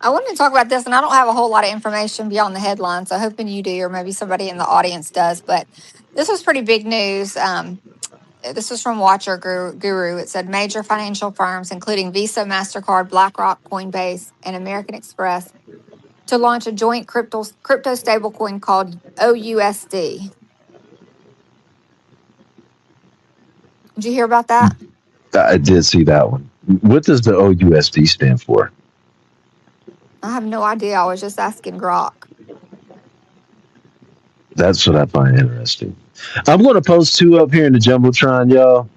I wanted to talk about this, and I don't have a whole lot of information beyond the headlines. So hoping you do, or maybe somebody in the audience does. But this was pretty big news. This was from Watcher Guru. It said major financial firms, including Visa, MasterCard, BlackRock, Coinbase, and American Express, to launch a joint crypto stablecoin called OUSD. Did you hear about that? I did see that one. What does the OUSD stand for? I have no idea. I was just asking Grok. That's what I find interesting. I'm going to post two up here in the Jumbotron, y'all.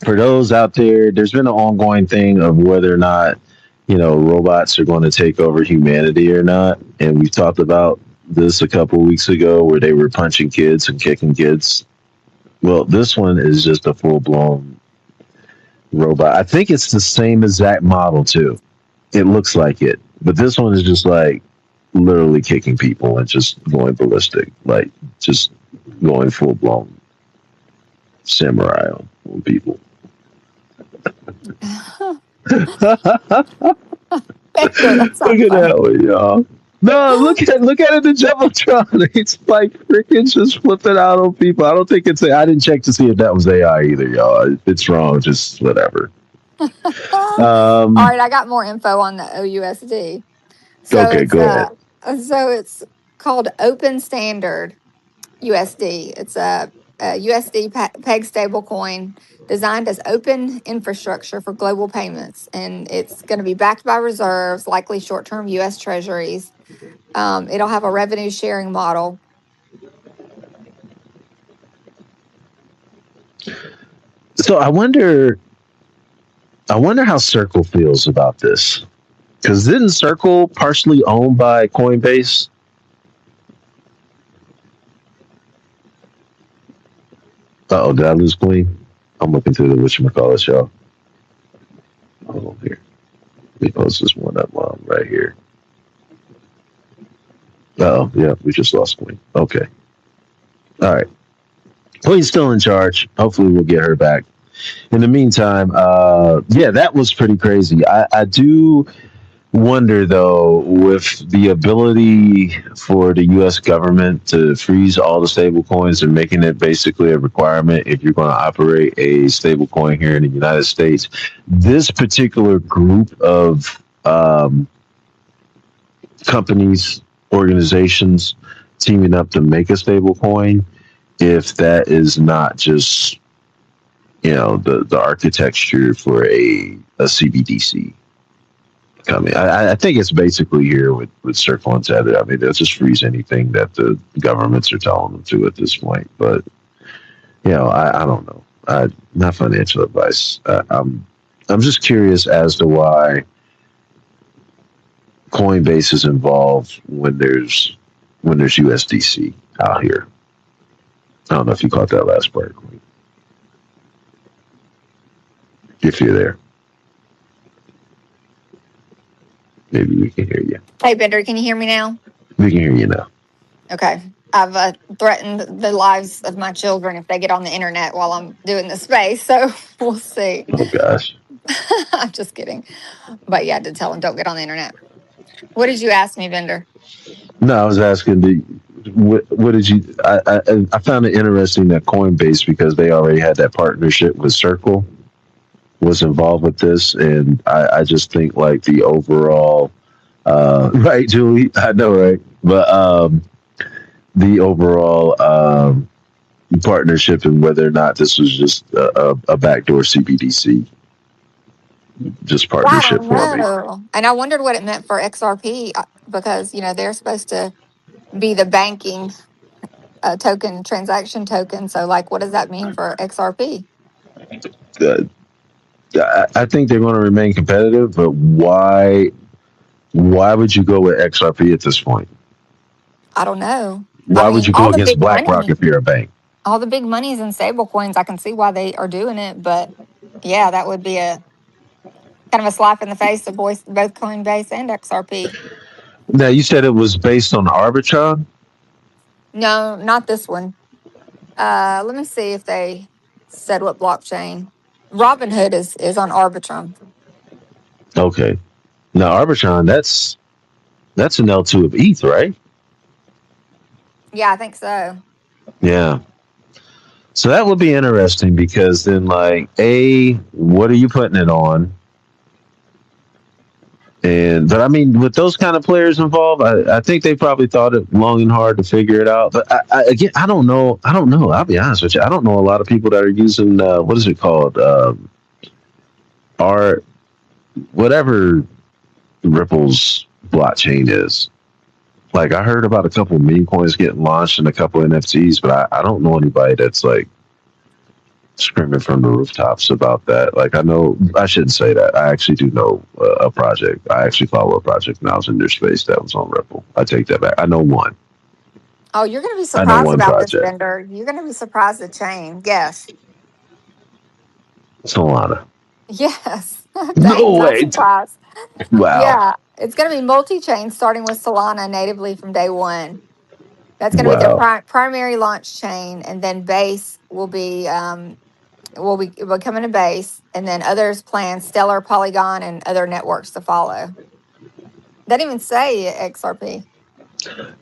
For those out there, there's been an ongoing thing of whether or not, robots are going to take over humanity or not. And we talked about this a couple weeks ago where they were punching kids and kicking kids. Well, this one is just a full blown robot. I think it's the same exact model, too. It looks like it. But this one is just like literally kicking people and just going ballistic, like just going full blown samurai on people. Look at that one, y'all. No, look at it in the Jumbotron. It's like freaking just flipping out on people. I don't think it's. I didn't check to see if that was AI either, y'all. If it's wrong, just whatever. All right, I got more info on the OUSD. So okay, go ahead. So it's called Open Standard USD. It's a USD peg stablecoin designed as open infrastructure for global payments, and it's going to be backed by reserves, likely short-term U.S. Treasuries. It'll have a revenue sharing model. So I wonder how Circle feels about this. Because isn't Circle partially owned by Coinbase? Uh-oh, did I lose Queen? I'm looking through the whatchamacallit, y'all. Hold on here. Let me post this one up while I'm right here. Oh, yeah, we just lost Queen. Okay. All right. Queen's still in charge. Hopefully we'll get her back. In the meantime, that was pretty crazy. I do wonder, though, with the ability for the U.S. government to freeze all the stable coins and making it basically a requirement if you're going to operate a stable coin here in the United States, this particular group of companies, organizations teaming up to make a stable coin, if that is not just, the architecture for a CBDC. I think it's basically here with Circle and Tether. I mean, they'll just freeze anything that the governments are telling them to at this point. But, I don't know. Not financial advice. I'm just curious as to why Coinbase is involved when there's USDC out here. I don't know if you caught that last part, Queen. If you're there. Maybe we can hear you. Hey, Bender, can you hear me now? We can hear you now. Okay. I've threatened the lives of my children if they get on the internet while I'm doing the space, so we'll see. Oh, gosh. I'm just kidding. But yeah, I did tell them don't get on the internet. What did you ask me, Bender? No, I was asking, what did you... I found it interesting that Coinbase, because they already had that partnership with Circle, was involved with this, and I just think like the overall right, Julie, I know, right? But the overall partnership and whether or not this was just a backdoor CBDC just partnership for me. And I wondered what it meant for XRP because they're supposed to be the banking transaction token. So like, what does that mean for XRP? I think they're going to remain competitive, but why would you go with XRP at this point? I don't know. Why would you go against BlackRock if you're a bank? All the big money's in stable coins. I can see why they are doing it, but yeah, that would be a kind of a slap in the face of both Coinbase and XRP. Now, you said it was based on Arbitron? No, not this one. Let me see if they said what blockchain. Robinhood is on Arbitrum. Okay. Now Arbitron, that's an L2 of ETH, right? Yeah, I think so. Yeah. So that would be interesting because then, like, what are you putting it on? And but I mean, with those kind of players involved, I think they probably thought it long and hard to figure it out. But again, I don't know. I don't know. I'll be honest with you. I don't know a lot of people that are using what is it called? Art, whatever Ripple's blockchain is. Like I heard about a couple of meme coins getting launched and a couple of NFTs, but I don't know anybody that's like screaming from the rooftops about that. Like I know I shouldn't say that. I actually do know a project. I actually follow a project when I was in their space that was on Ripple. I take that back. I know one. Oh, you're going to be I know surprised one about this project. vendor. You're going to be surprised the chain. Yes. Solana. Yes. No Dane's not way. surprised. Wow. Yeah. It's going to be multi chain starting with Solana natively from day one. That's going to be their Wow. primary launch chain. And then base will be becoming a base. And then others plan Stellar, Polygon, and other networks to follow. They didn't even say XRP.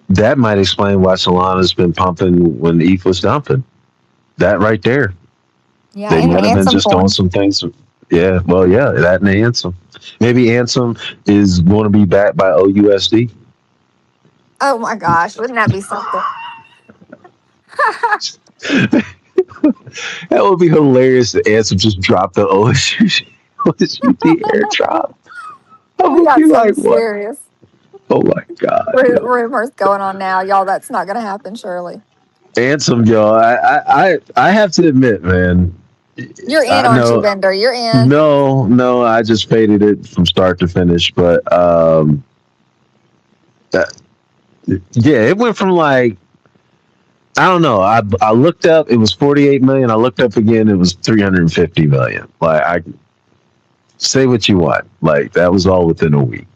That might explain why Solana's been pumping when ETH was dumping. That right there. Yeah. They And might have been Ansem just doing coin. some things. Yeah, well, yeah, that and Ansem. Maybe Ansem is going to be backed by OUSD. Oh my gosh. Wouldn't that be something? That would be hilarious. The Ansem just dropped the OSUD airdrop. I We would got be something like, what? serious. Oh my God, yo. Rumors going on now. Y'all, that's not going to happen, surely. Ansem, yo. I have to admit, man. You're in, I aren't you, know. Bender? You're in. No, I just faded it from start to finish. But that, yeah, it went from like I don't know. I looked up, it was 48 million. I looked up again, it was 350 million. Like I say what you want. Like that was all within a week.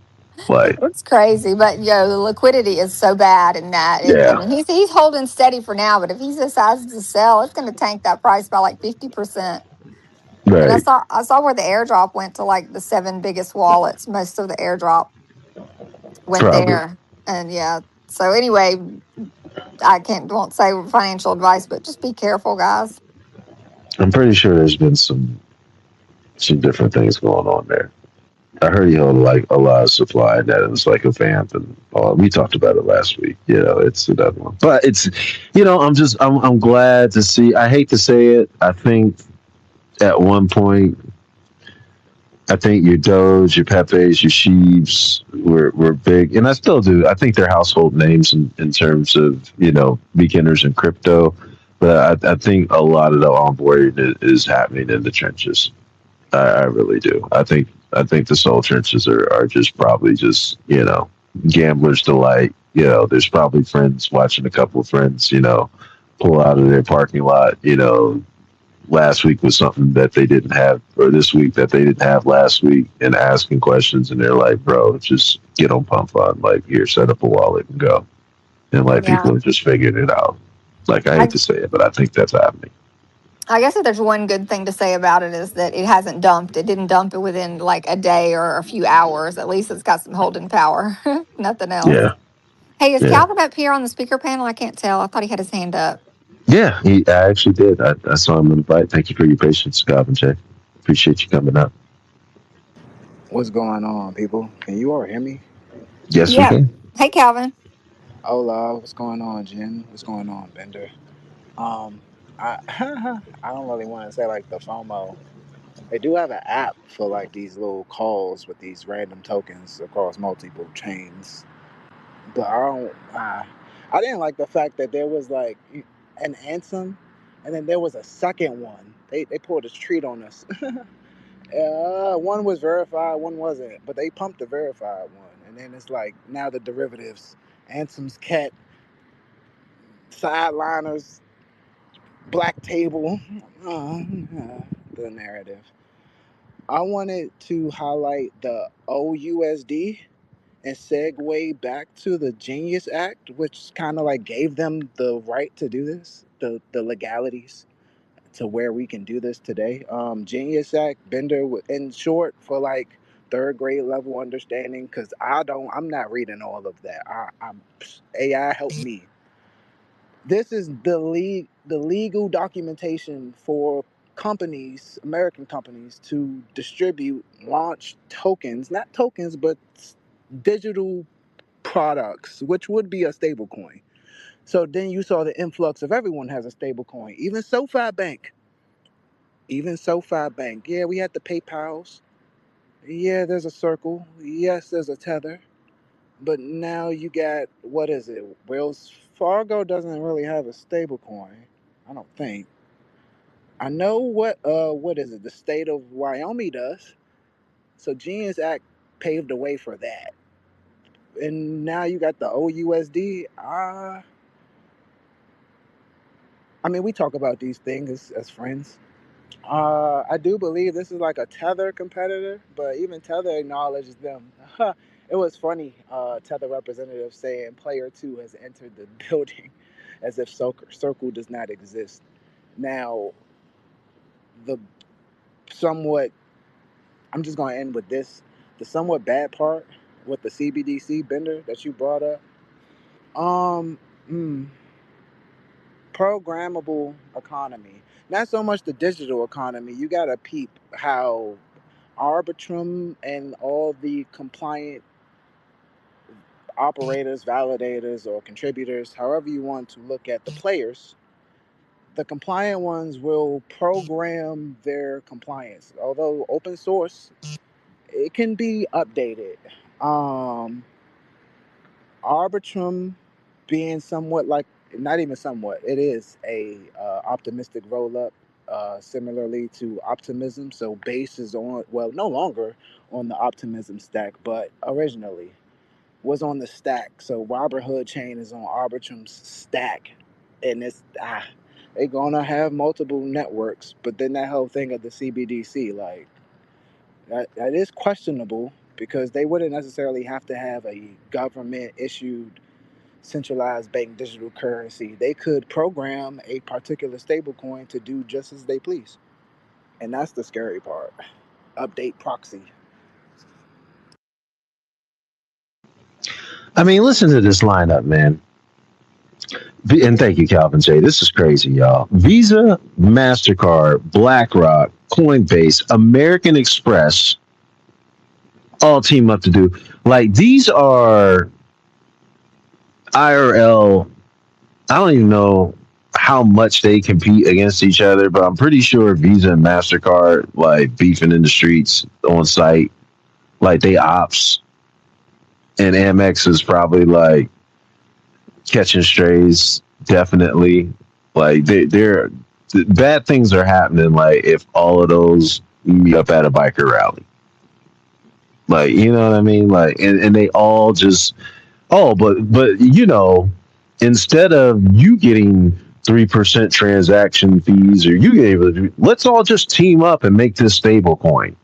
Like It's crazy, but the liquidity is so bad in that. I yeah, mean, he's holding steady for now, but if he decides to sell, it's going to tank that price by like 50%. And right, I saw where the airdrop went to like the seven biggest wallets. Most of the airdrop went probably. there, and yeah. So anyway, I can't won't say financial advice, but just be careful, guys. I'm pretty sure there's been some different things going on there. I heard he held like a lot of supply and that it was like a vamp and we talked about it last week. You know, it's another one. But it's I'm glad to see I hate to say it. I think at one point I think your Doge, your Pepe's, your Sheaves were big, and I still do. I think they're household names in terms of beginners in crypto, but I think a lot of the onboarding is happening in the trenches. I really do. I think the soul trenches are just probably just gamblers delight. There's probably friends watching a couple of friends pull out of their parking lot. Last week was something that they didn't have, or this week that they didn't have last week, and asking questions, and they're like, "Bro, just get on Pump Fund. Like, here, set up a wallet and go." And like Yeah, people are just figuring it out. Like I hate I to say it, but I think that's happening. I guess if there's one good thing to say about it is that it hasn't dumped. It didn't dump it within like a day or a few hours. At least it's got some holding power. Nothing else. Yeah, Hey, is yeah, Calvin up here on the speaker panel? I can't tell. I thought he had his hand up. yeah. I actually did. I saw him invite. Thank you for your patience, Calvin J. Appreciate you coming up. What's going on, people? Can you all hear me? Yes, we Yeah. can. Hey, Calvin. Hola, what's going on, Jen? What's going on, Bender? Um, I I don't really want to say like the FOMO. They do have an app for like these little calls with these random tokens across multiple chains, but I didn't like the fact that there was like an Ansem, and then there was a second one. They pulled this treat on us. One was verified, one wasn't, but they pumped the verified one, and then it's like now the derivatives, Ansem's cat, sideliners, black table, the narrative. I wanted to highlight the OUSD and segue back to the Genius Act, which kind of like gave them the right to do this, the legalities to where we can do this today. Genius Act, Bender, in short, for like third grade level understanding, because I'm not reading all of that. AI helped me. This is the legal documentation for companies, American companies, to distribute, launch tokens, not tokens, but digital products, which would be a stable coin. So then you saw the influx of everyone has a stable coin, even SoFi Bank. Even SoFi Bank. Yeah, we had the PayPal's. Yeah, there's a Circle. Yes, there's a Tether. But now you got, what is it? Wells Fargo doesn't really have a stable coin. I don't think. I know what is it? The state of Wyoming does. So Genius Act paved the way for that. And now you got the OUSD. I mean, we talk about these things as friends. I do believe this is like a Tether competitor, but even Tether acknowledges them. It was funny, Tether representative saying player two has entered the building as if Circle does not exist. Now, the somewhat, I'm just going to end with this. The somewhat bad part with the CBDC Bender that you brought up, um, mm, programmable economy. Not so much the digital economy. You got to peep how Arbitrum and all the compliant operators, validators, or contributors, however you want to look at the players, the compliant ones will program their compliance. Although open source, it can be updated. Um, Arbitrum being somewhat like, not even somewhat, it is a optimistic roll up, similarly to Optimism. So base is on, well, no longer on the Optimism stack, but originally was on the stack. So Robert Hood chain is on Arbitrum's stack, and they're gonna have multiple networks. But then that whole thing of the CBDC, like that is questionable because they wouldn't necessarily have to have a government issued centralized bank digital currency. They could program a particular stablecoin to do just as they please. And that's the scary part. Update proxy. I mean, listen to this lineup, man. And thank you, Calvin J. This is crazy, y'all. Visa, MasterCard, BlackRock, Coinbase, American Express all team up to do. Like, these are IRL. I don't even know how much they compete against each other, but I'm pretty sure Visa and MasterCard, like, beefing in the streets on site, like, they ops. And Amex is probably, like, catching strays, definitely. Like they're bad things are happening. Like if all of those meet up at a biker rally, like you know what I mean. Like and they all just but instead of you getting 3% transaction fees or you get able to, let's all just team up and make this stable coin.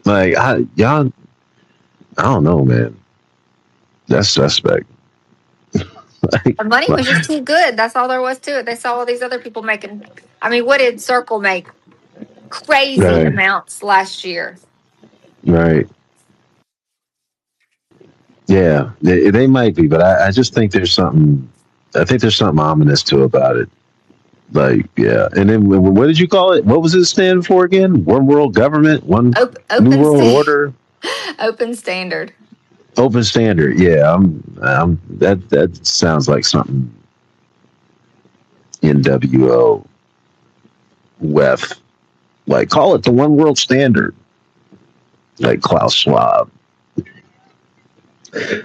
Like y'all, I don't know, man. That's suspect. like, The money was just too good. That's all there was to it. They saw all these other people making. I mean, what did Circle make? Crazy right, amounts last year. right. Yeah, they might be, but I just think there's something. I think there's something ominous too about it. Like, yeah. And then what did you call it? What was it stand for again? One world government, one new Open, world order, open standard. open standard. Yeah, that sounds like something NWO WEF. Like, call it the one world standard. Like Klaus Schwab.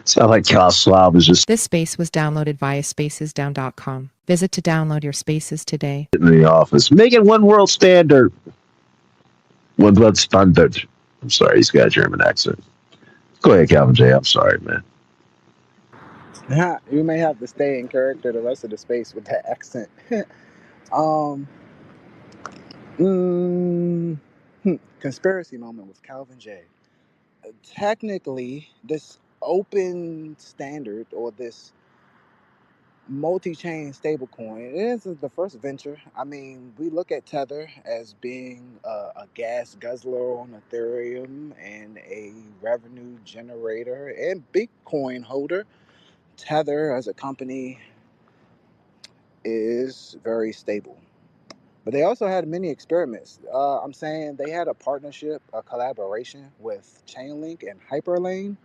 Sound like Klaus Schwab is just This space was downloaded via spacesdown.com. Visit to download your spaces today. sitting in the office. Make it one world standard. One blood standard. I'm sorry, he's got a German accent. Go ahead, Calvin J. I'm sorry, man. You may have to stay in character the rest of the space with that accent. um, mm, Conspiracy moment with Calvin J. Technically, this open standard or this multi-chain stablecoin. It is the first venture. I mean, we look at Tether as being a gas guzzler on Ethereum and a revenue generator and Bitcoin holder. Tether as a company is very stable. But they also had many experiments. I'm saying they had a partnership, a collaboration with Chainlink and Hyperlane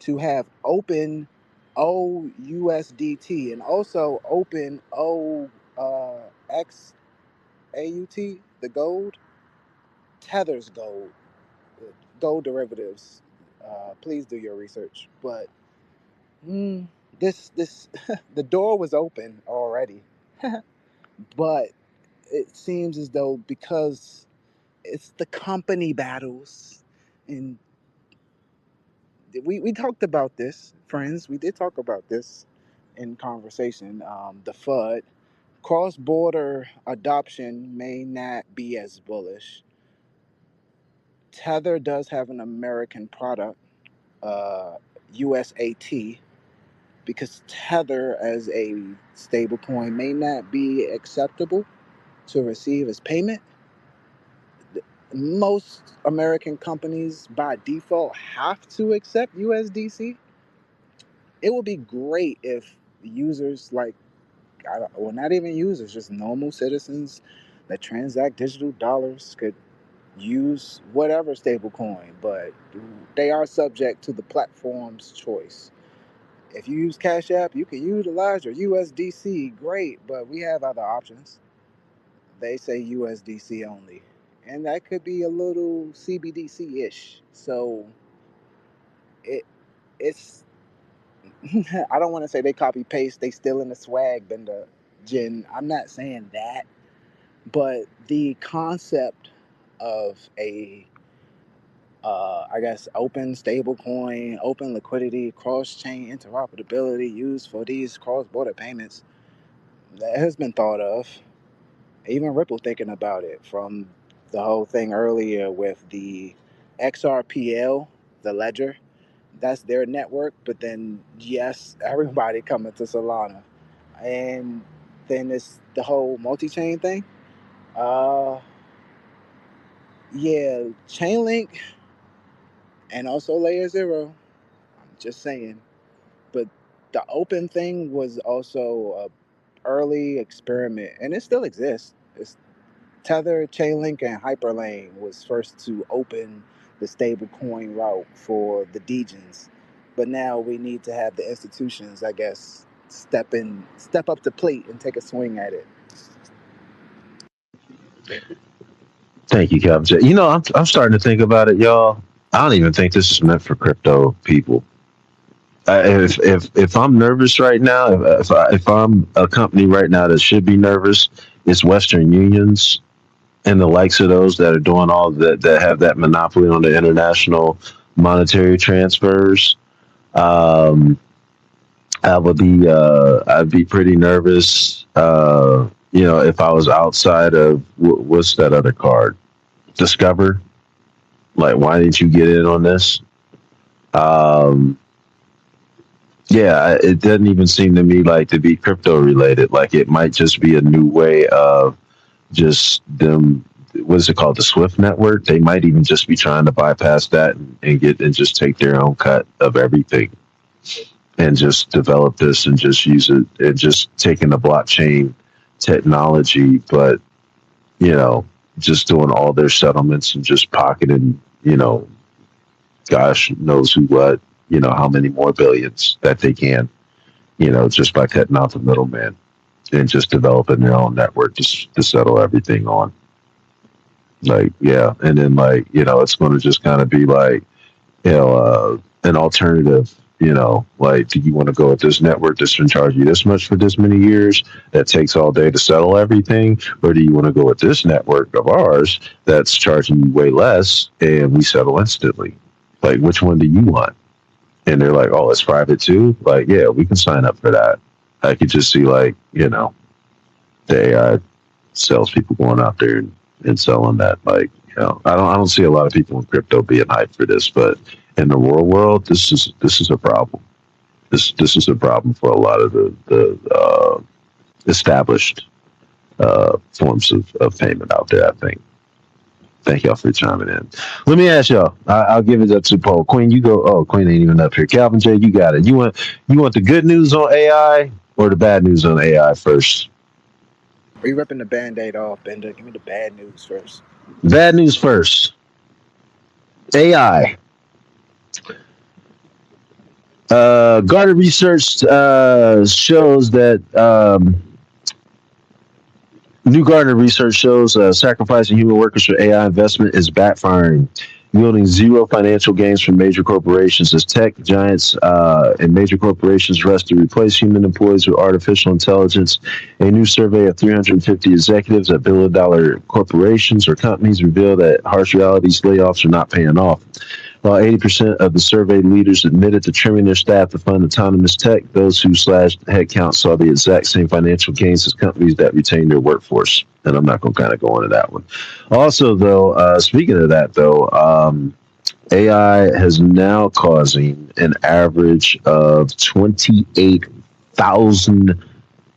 to have open OUSDT and also open OXAUT, the gold, Tether's gold, gold derivatives. Please do your research. But this the door was open already, but it seems as though because it's the company battles, and we talked about this, friends. We did talk about this in conversation. The FUD cross border adoption may not be as bullish. Tether does have an American product, USAT, because Tether as a stablecoin may not be acceptable to receive as payment. Most American companies by default have to accept USDC. It would be great if users like, well, not even users, just normal citizens that transact digital dollars could use whatever stablecoin, but they are subject to the platform's choice. If you use Cash App, you can utilize your USDC, great, but we have other options. They say USDC only. And that could be a little CBDC ish. So it it's I don't want to say they copy paste, they still in the swag bender, Jen. I'm not saying that, but the concept of a I guess open stablecoin, open liquidity, cross-chain interoperability used for these cross-border payments that has been thought of. Even Ripple thinking about it from the whole thing earlier with the XRPL, the ledger. That's their network, but then yes, everybody coming to Solana, and then it's the whole multi-chain thing. Uh, yeah, Chainlink and also Layer Zero. I'm just saying, but the open thing was also a early experiment, and it still exists. It's Tether, Chainlink, and Hyperlane was first to open the stablecoin route for the degens, but now we need to have the institutions, I guess, step up to plate and take a swing at it. Thank you, Captain. You know, I'm starting to think about it, y'all. I don't even think this is meant for crypto people. If I'm nervous right now, if I'm a company right now that should be nervous, it's Western Unions and the likes of those that are doing all that have that monopoly on the international monetary transfers. Um, I'd be pretty nervous. You know, if I was outside of what's that other card, Discover. Like, why didn't you get in on this? Um, yeah, it doesn't even seem to me like to be crypto related. Like, it might just be a new way of just them. What is it called? The Swift network. They might even just be trying to bypass that and get and just take their own cut of everything and just develop this and just use it and just taking the blockchain technology, but you know, just doing all their settlements and just pocketing, you know, gosh knows who what, you know, how many more billions that they can, you know, just by cutting out the middleman and just developing their own network to settle everything on. Like, yeah. And then, like, you know, it's going to just kind of be like, you know, an alternative, you know, like, do you want to go with this network that's been charging you this much for this many years that takes all day to settle everything? Or do you want to go with this network of ours that's charging you way less and we settle instantly? Like, which one do you want? And they're like, oh, it's private too? Like, yeah, we can sign up for that. I could just see, like, you know, the AI salespeople going out there and selling that. Like, you know, I don't see a lot of people in crypto being hyped for this, but in the real world, this is a problem. This is a problem for a lot of the established forms of payment out there. I think. Thank y'all for chiming in. Let me ask y'all. I'll give it up to Paul. Queen, you go. Oh, Queen ain't even up here. Calvin J, you got it. You want the good news on AI or the bad news on AI first? Are you ripping the band-aid off, Bender? Give me the bad news first. Bad news first. AI. Gartner research shows that new Gartner research shows sacrificing human workers for AI investment is backfiring, yielding zero financial gains from major corporations as tech giants and major corporations rush to replace human employees with artificial intelligence. A new survey of 350 executives at billion-dollar corporations or companies revealed that harsh realities layoffs are not paying off. While 80% of the surveyed leaders admitted to trimming their staff to fund autonomous tech, those who slashed headcount saw the exact same financial gains as companies that retained their workforce. And I'm not going to kind of go into that one. Also, though, speaking of that, though, AI has now causing an average of 28,000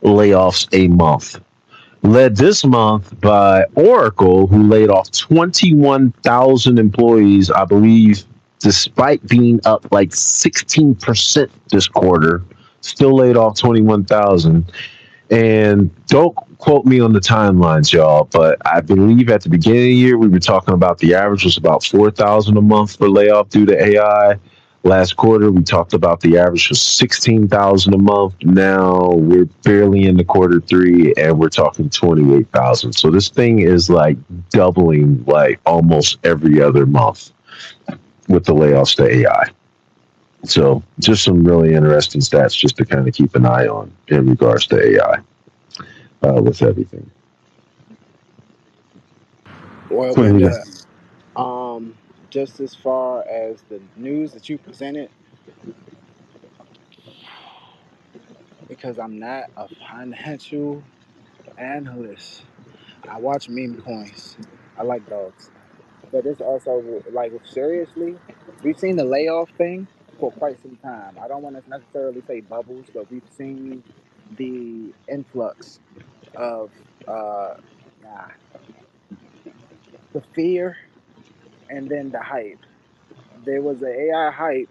layoffs a month. Led this month by Oracle, who laid off 21,000 employees, I believe, despite being up like 16% this quarter, still laid off 21,000. And don't quote me on the timelines, y'all, but I believe at the beginning of the year, we were talking about the average was about 4,000 a month for layoff due to AI. Last quarter, we talked about the average was 16,000 a month. Now we're barely into quarter three and we're talking 28,000. So this thing is like doubling like almost every other month with the layoffs to AI. So just some really interesting stats just to kind of keep an eye on in regards to AI with everything. Well, Queen, we got Bender, um, just as far as the news that you presented, because I'm not a financial analyst, I watch meme coins. I like dogs. But it's also like seriously, we've seen the layoff thing for quite some time. I don't want to necessarily say bubbles, but we've seen the influx of nah, the fear and then the hype. There was the AI hype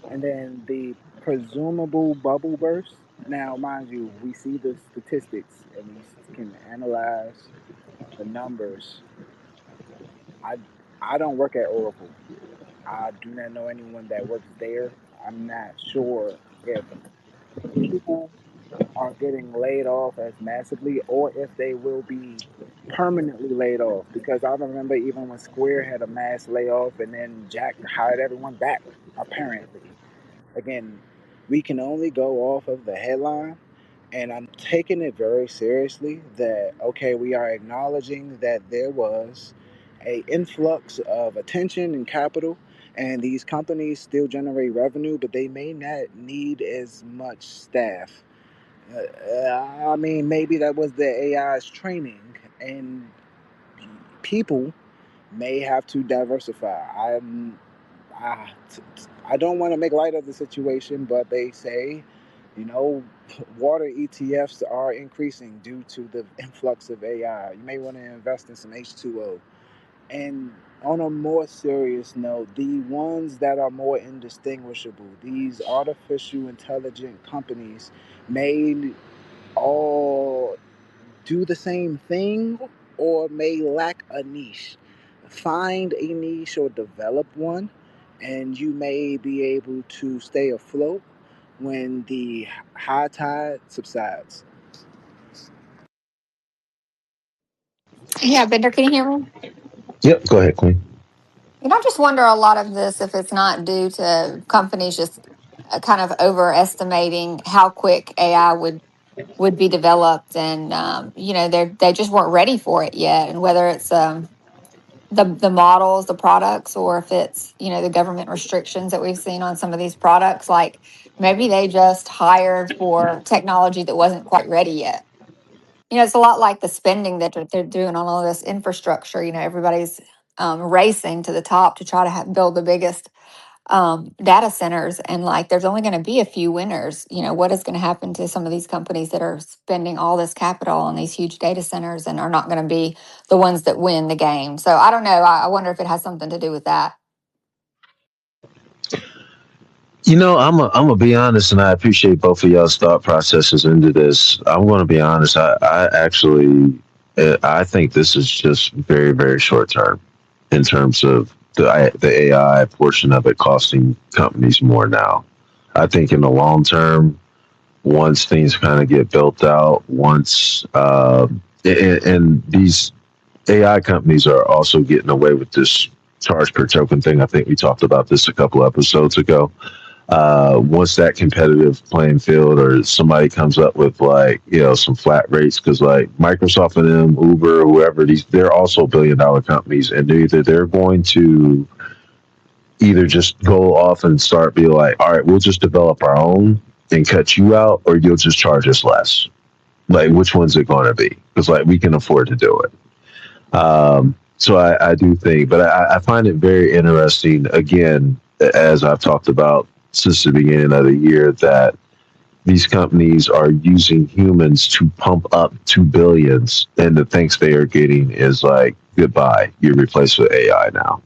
and then the presumable bubble burst. Now, mind you, we see the statistics and we can analyze the numbers. I I don't work at Oracle. I do not know anyone that works there. I'm not sure if people are getting laid off as massively or if they will be permanently laid off. Because I remember even when Square had a mass layoff and then Jack hired everyone back, apparently. Again, we can only go off of the headline. And I'm taking it very seriously that, okay, we are acknowledging that there was a influx of attention and capital, and these companies still generate revenue, but they may not need as much staff. I mean, maybe that was the AI's training, and people may have to diversify. I, I don't want to make light of the situation, but they say, you know, water ETFs are increasing due to the influx of AI. You may want to invest in some H2O. And on a more serious note, the ones that are more indistinguishable, these artificial intelligent companies may all do the same thing or may lack a niche. Find a niche or develop one, and you may be able to stay afloat when the high tide subsides. Yeah, Bender, can you hear me? Yep, go ahead, Queen. I just wonder a lot of this if it's not due to companies just kind of overestimating how quick AI would be developed, and they just weren't ready for it yet. And whether it's the models, the products, or if it's the government restrictions that we've seen on some of these products, like maybe they just hired for technology that wasn't quite ready yet. It's a lot like the spending that they're doing on all this infrastructure. Everybody's racing to the top to try to build the biggest data centers, and like there's only going to be a few winners. What is going to happen to some of these companies that are spending all this capital on these huge data centers and are not going to be the ones that win the game? So I don't know. I wonder if it has something to do with that. I'm gonna be honest, and I appreciate both of y'all's thought processes into this. I'm gonna be honest. I actually, I think this is just very, very short term in terms of the AI portion of it costing companies more now. I think in the long term, once things kind of get built out, and these AI companies are also getting away with this charge per token thing. I think we talked about this a couple episodes ago. Once that competitive playing field or somebody comes up with some flat rates, because like Microsoft and them, Uber, whoever, they're also $1 billion companies, and they're going to either just go off and start being like, all right, we'll just develop our own and cut you out, or you'll just charge us less. Like, which one's it going to be? Because like we can afford to do it. So I do think, but I find it very interesting, again, as I've talked about since the beginning of the year, that these companies are using humans to pump up to billions, and the thanks they are getting is like, goodbye, you're replaced with AI now.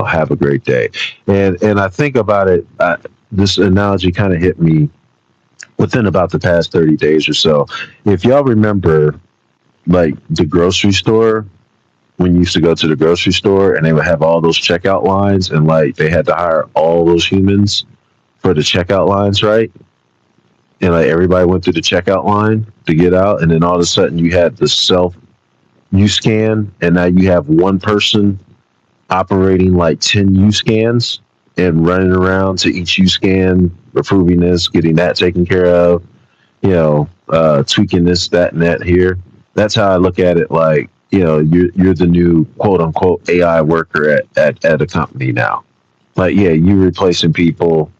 Have a great day. And I think about it, this analogy kind of hit me within about the past 30 days or so. If y'all remember, like the grocery store, when you used to go to the grocery store and they would have all those checkout lines, and like they had to hire all those humans for the checkout lines, right? And like everybody went through the checkout line to get out, and then all of a sudden you had the you scan, and now you have one person operating like 10 U scans and running around to each U scan, approving this, getting that taken care of, tweaking this, that, and that here. That's how I look at it. Like, you're the new quote unquote AI worker at a company now. Like, yeah, you're replacing people.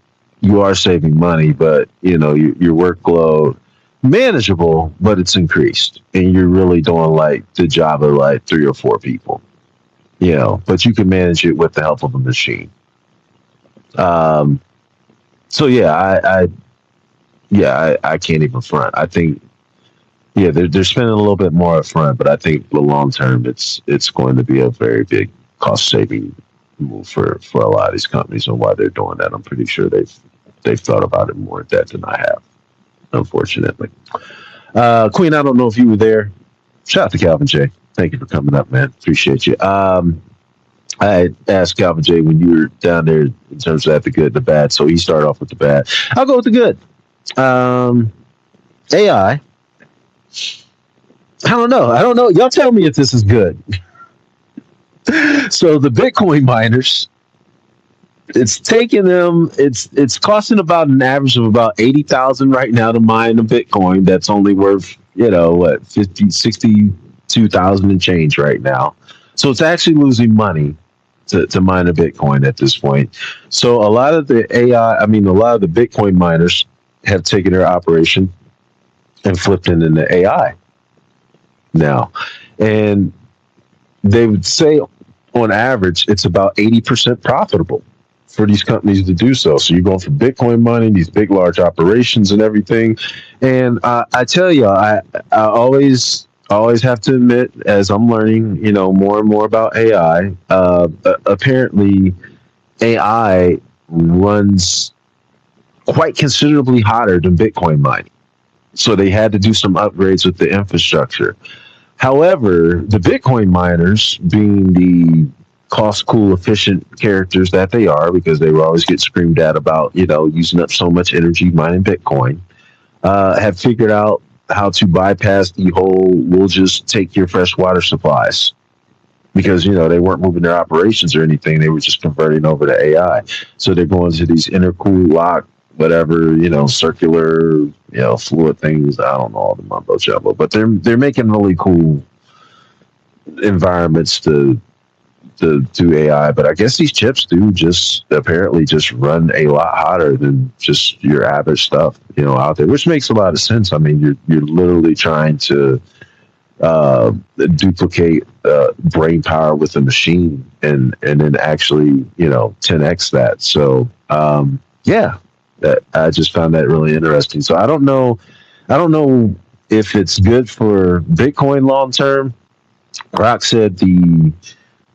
You are saving money, but your workload manageable, but it's increased, and you're really doing like the job of like 3 or 4 people. But you can manage it with the help of a machine. So yeah, I can't even front. I think, yeah, they're spending a little bit more up front, but I think the long term, it's going to be a very big cost saving move for a lot of these companies, and why they're doing that. I'm pretty sure they've thought about it more in depth than I have, unfortunately. Queen, I don't know if you were there. Shout out to Calvin J. Thank you for coming up, man. Appreciate you. I asked Calvin J when you were down there in terms of the good and the bad, so he started off with the bad. I'll go with the good. AI. I don't know. Y'all tell me if this is good. So the Bitcoin miners, it's taking them. It's costing about an average of about 80,000 right now to mine a Bitcoin. That's only worth 62,000 and change right now. So it's actually losing money to mine a Bitcoin at this point. So a lot of the Bitcoin miners have taken their operation and flipped it into AI now. And they would say on average, it's about 80% profitable for these companies to do so. So you're going from Bitcoin mining, these big, large operations and everything. And I tell you, I always have to admit, as I'm learning, more and more about AI, apparently AI runs quite considerably hotter than Bitcoin mining. So they had to do some upgrades with the infrastructure. However, the Bitcoin miners, being the cost, cool, efficient characters that they are, because they will always get screamed at about, using up so much energy mining Bitcoin, have figured out how to bypass the whole, we'll just take your fresh water supplies. Because, they weren't moving their operations or anything. They were just converting over to AI. So they're going to these intercooled lock, whatever, circular, fluid things. I don't know all the mumbo jumbo, but they're making really cool environments to do AI. But I guess these chips do apparently run a lot hotter than just your average stuff, out there, which makes a lot of sense. I mean, you're literally trying to uh, duplicate brain power with a machine and then actually 10x that. So yeah, that I just found that really interesting. So I don't know if it's good for Bitcoin long term. Rock said the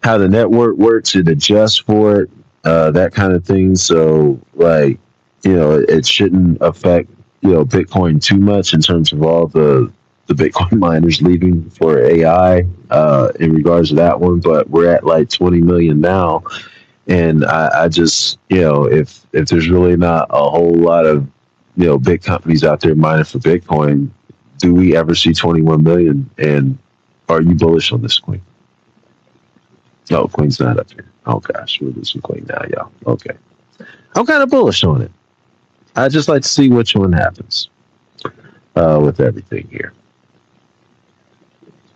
how the network works, it adjusts for it, that kind of thing. So like, it shouldn't affect, Bitcoin too much in terms of all the Bitcoin miners leaving for AI, in regards to that one. But we're at like 20 million now. And I just, if there's really not a whole lot of, big companies out there mining for Bitcoin, do we ever see 21 million? And are you bullish on this, Queen? Oh, Queen's not up here. Oh gosh, we're losing Queen now, y'all. Okay, I'm kind of bullish on it. I just like to see which one happens, with everything here,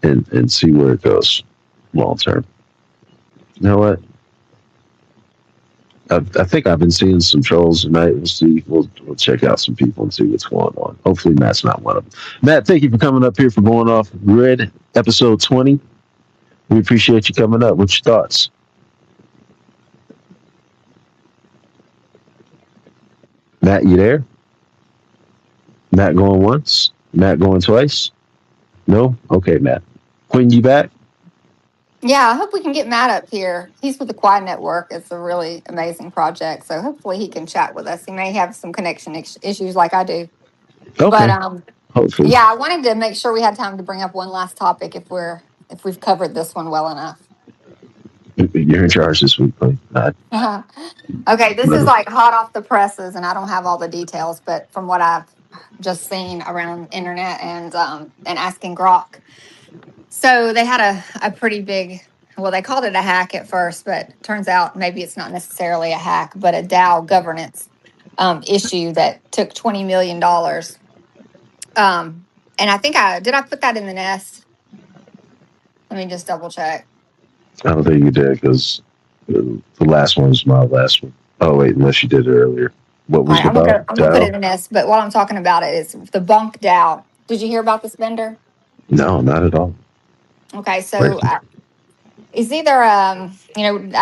and see where it goes long term. You know what? I think I've been seeing some trolls tonight. We'll see. We'll check out some people and see what's going on. Hopefully, Matt's not one of them. Matt, thank you for coming up here for going off grid episode 20. We appreciate you coming up. What's your thoughts? Matt, you there? Matt going once? Matt going twice? No? Okay, Matt. Quinn, you back? Yeah, I hope we can get Matt up here. He's with the Quad Network. It's a really amazing project. So hopefully he can chat with us. He may have some connection issues like I do. But Okay, hopefully. yeah, I wanted to make sure we had time to bring up one last topic if we've covered this one well enough. You're in charge this week, Quinn. Okay, this is like hot off the presses, and I don't have all the details, but from what I've just seen around internet and asking Grok. So they had a pretty big, well, they called it a hack at first, but turns out maybe it's not necessarily a hack, but a DAO governance issue that took $20 million. And I think I put that in the nest. Let me just double check. I don't think you did because the last one was my last one. Oh wait, unless you did it earlier. What All was right, it about? I'm gonna put it Dow? in the nest. But while I'm talking about it, it's the Bunk DAO. Did you hear about this vendor? No, not at all. Okay, Where? so it's either I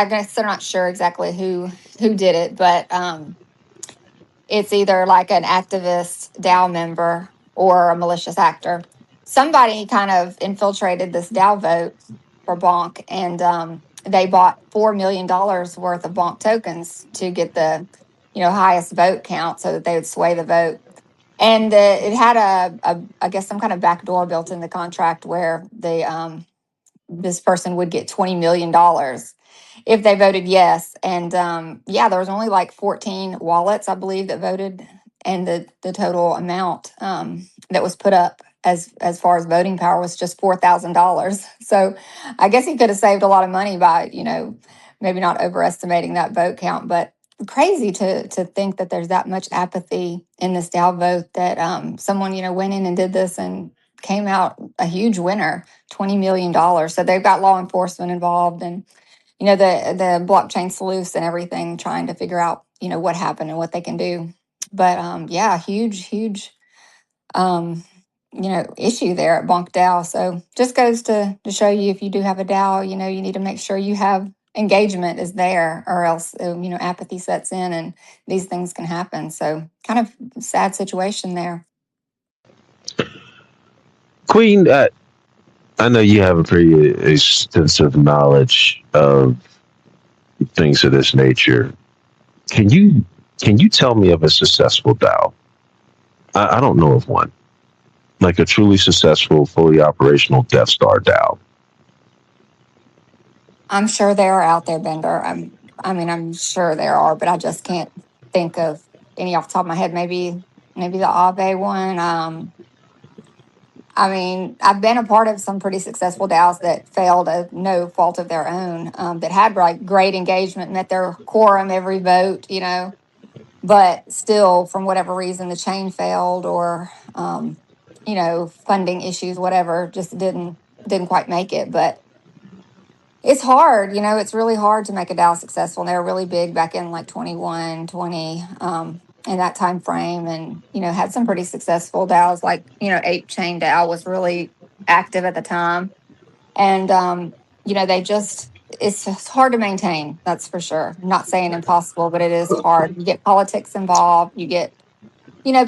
guess they're not sure exactly who did it, but it's either like an activist DAO member or a malicious actor. Somebody kind of infiltrated this DAO vote for Bonk, and they bought $4 million worth of Bonk tokens to get the highest vote count, so that they would sway the vote. And it had I guess some kind of backdoor built in the contract where this person would get $20 million if they voted yes. And yeah, there was only like 14 wallets, I believe, that voted, and the total amount that was put up as far as voting power was just $4,000. So I guess he could have saved a lot of money by maybe not overestimating that vote count, but crazy to think that there's that much apathy in this DAO vote that someone went in and did this and came out a huge winner, $20 million. So they've got law enforcement involved, and the blockchain sleuths and everything, trying to figure out what happened and what they can do. But yeah, huge issue there at Bonk DAO. So just goes to show you, if you do have a DAO, you need to make sure you have engagement is there, or else apathy sets in and these things can happen. So kind of sad situation there. Queen, I know you have a pretty extensive knowledge of things of this nature. Can you tell me of a successful DAO? I don't know of one. Like a truly successful, fully operational Death Star DAO. I'm sure they are out there, Bender. I'm sure there are, but I just can't think of any off the top of my head. Maybe the Aave one. I've been a part of some pretty successful DAOs that failed at no fault of their own, that had like great engagement, met their quorum every vote, but still, from whatever reason, the chain failed, or funding issues, whatever, just didn't quite make it. But it's hard, it's really hard to make a DAO successful. And they were really big back in like 21, 20, in that time frame, and had some pretty successful DAOs, like Ape Chain DAO was really active at the time. And, they it's hard to maintain. That's for sure. I'm not saying impossible, but it is hard. You get politics involved. You get,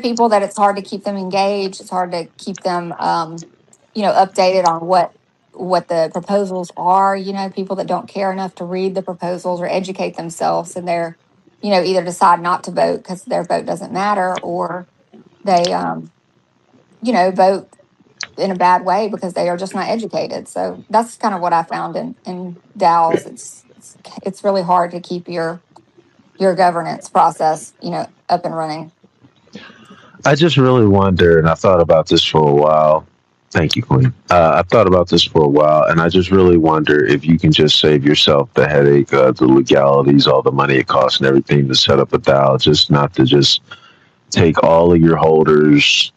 people that it's hard to keep them engaged. It's hard to keep them, updated on what the proposals are. People that don't care enough to read the proposals or educate themselves, and they're, either decide not to vote because their vote doesn't matter, or they, vote in a bad way because they are just not educated. So that's kind of what I found in DAOs. It's really hard to keep your governance process, up and running. I just really wonder, and I thought about this for a while. Thank you, Queen. I've thought about this for a while, and I just really wonder if you can just save yourself the headache, the legalities, all the money it costs, and everything to set up a DAO. Just not to just take all of your holders,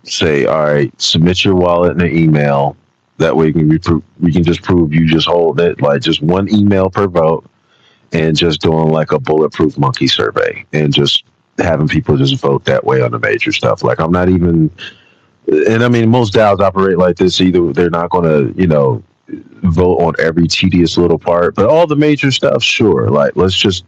say, all right, submit your wallet in an email. That way, we can just prove you just hold it, like just one email per vote, and just doing like a bulletproof monkey survey, and just having people just vote that way on the major stuff. Like I'm not even. And I mean, most DAOs operate like this. Either they're not going to, vote on every tedious little part, but all the major stuff, sure. Like let's just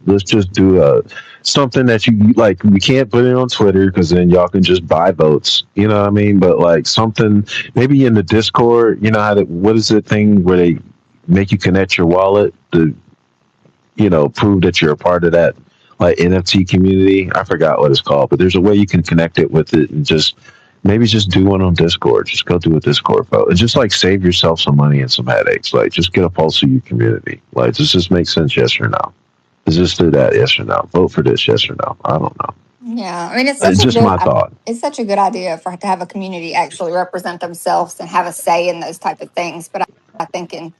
do something that you like. We can't put it on Twitter because then y'all can just buy votes. You know what I mean? But like something maybe in the Discord. You know what is the thing where they make you connect your wallet to, prove that you're a part of that like NFT community. I forgot what it's called, but there's a way you can connect it with it and maybe just do one on Discord. Just go do a Discord vote. And just like save yourself some money and some headaches. Like just get a pulse of your community. Like does this make sense? Yes or no? Is this do that? Yes or no? Vote for this? Yes or no? I don't know. Yeah, I mean It's just my thought. It's such a good idea to have a community actually represent themselves and have a say in those type of things. But I think in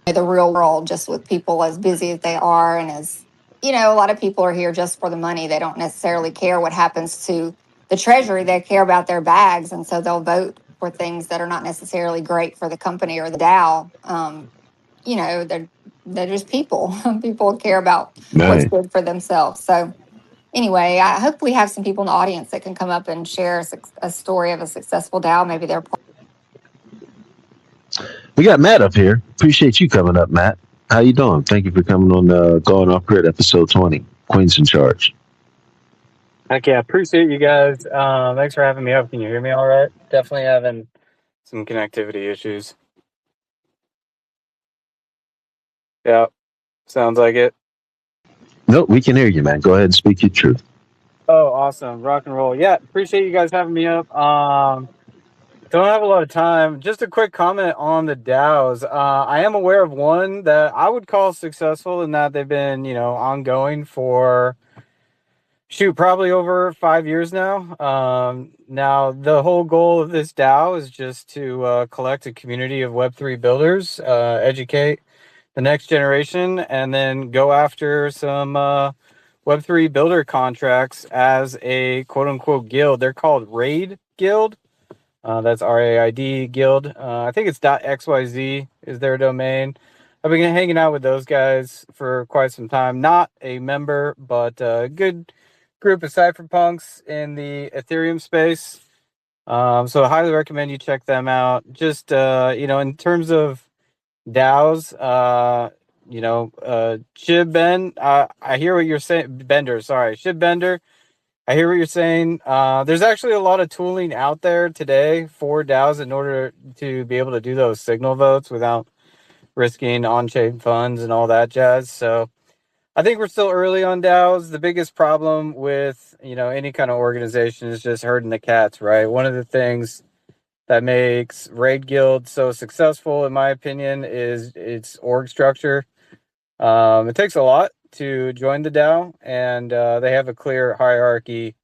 the real world, just with people as busy as they are, and as a lot of people are here just for the money. They don't necessarily care what happens to the treasury. They care about their bags, and so they'll vote for things that are not necessarily great for the company or the DAO. They're just people. People care about what's good for themselves. So anyway, I hope we have some people in the audience that can come up and share a story of a successful DAO. Maybe they're. We got Matt up here. Appreciate you coming up, Matt. How you doing? Thank you for coming on Going Off Grid, episode 20. Queen's in charge. Heck yeah, appreciate you guys. Thanks for having me up. Can you hear me all right? Definitely having some connectivity issues. Yeah, sounds like it. Nope, we can hear you, man. Go ahead and speak your truth. Oh, awesome. Rock and roll. Yeah, appreciate you guys having me up. Don't have a lot of time. Just a quick comment on the DAOs. I am aware of one that I would call successful in that they've been, ongoing for probably over 5 years now. Now the whole goal of this DAO is just to collect a community of Web3 builders, educate the next generation, and then go after some Web3 builder contracts as a quote unquote guild. They're called Raid Guild. That's RAID Guild. I think it's .xyz is their domain. I've been hanging out with those guys for quite some time. Not a member, but a good group of cypherpunks in the Ethereum space. So I highly recommend you check them out. Just, in terms of DAOs, Shib Ben, I hear what you're saying. Bender, sorry. Shib Bender. I hear what you're saying. There's actually a lot of tooling out there today for DAOs in order to be able to do those signal votes without risking on-chain funds and all that jazz. So I think we're still early on DAOs. The biggest problem with, any kind of organization is just herding the cats, right? One of the things that makes Raid Guild so successful, in my opinion, is its org structure. It takes a lot to join the DAO, and they have a clear hierarchy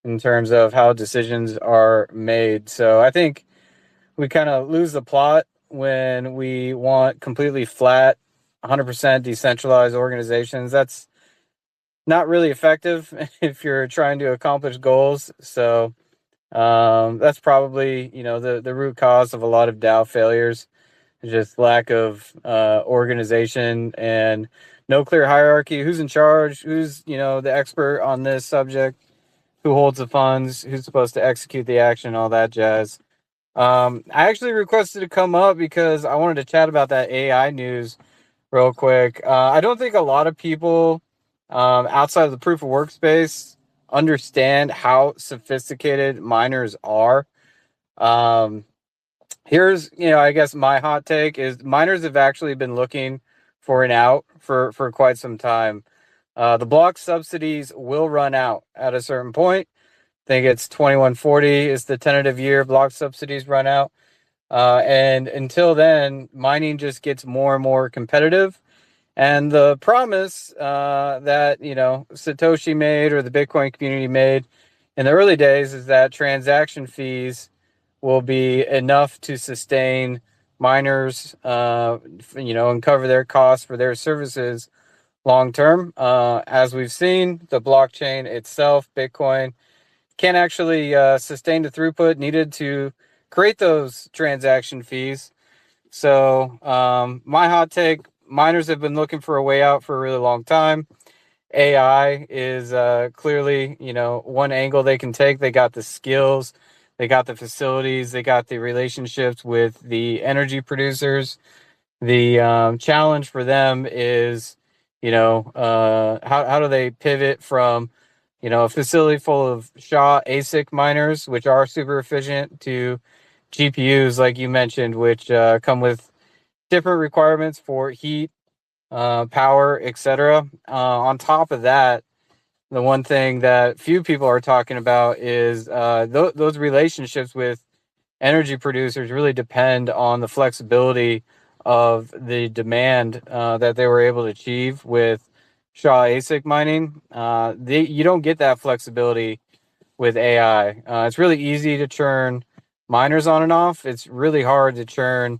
in terms of how decisions are made. So I think we kind of lose the plot when we want completely flat, 100% decentralized organizations. That's not really effective if you're trying to accomplish goals. So that's probably, the root cause of a lot of DAO failures. Just lack of organization and no clear hierarchy. Who's in charge? Who's, the expert on this subject? Who holds the funds? Who's supposed to execute the action? All that jazz. I actually requested to come up because I wanted to chat about that AI news real quick. I don't think a lot of people outside of the proof of work space understand how sophisticated miners are. Um, Here's, I guess my hot take is miners have actually been looking for an out for quite some time. The block subsidies will run out at a certain point. I think it's 2140 is the tentative year block subsidies run out. And until then, mining just gets more and more competitive. And the promise that, Satoshi made or the Bitcoin community made in the early days is that transaction fees will be enough to sustain miners, and cover their costs for their services long term. As we've seen, the blockchain itself, Bitcoin, can't actually sustain the throughput needed to create those transaction fees. So, my hot take, miners have been looking for a way out for a really long time. AI is clearly, one angle they can take. They got the skills, they got the facilities, they got the relationships with the energy producers. The challenge for them is, how do they pivot from, a facility full of SHA ASIC miners, which are super efficient, to GPUs, like you mentioned, which come with different requirements for heat, power, etc. On top of that, the one thing that few people are talking about is those relationships with energy producers really depend on the flexibility of the demand that they were able to achieve with SHA ASIC mining. You don't get that flexibility with AI. It's really easy to churn miners on and off. It's really hard to churn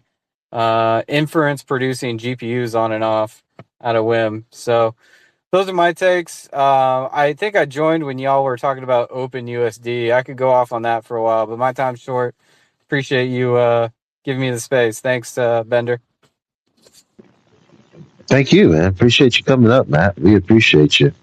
inference producing GPUs on and off at a whim. So those are my takes. I think I joined when y'all were talking about OpenUSD. I could go off on that for a while, but my time's short. Appreciate you giving me the space. Thanks, Bender. Thank you, man. Appreciate you coming up, Matt. We appreciate you.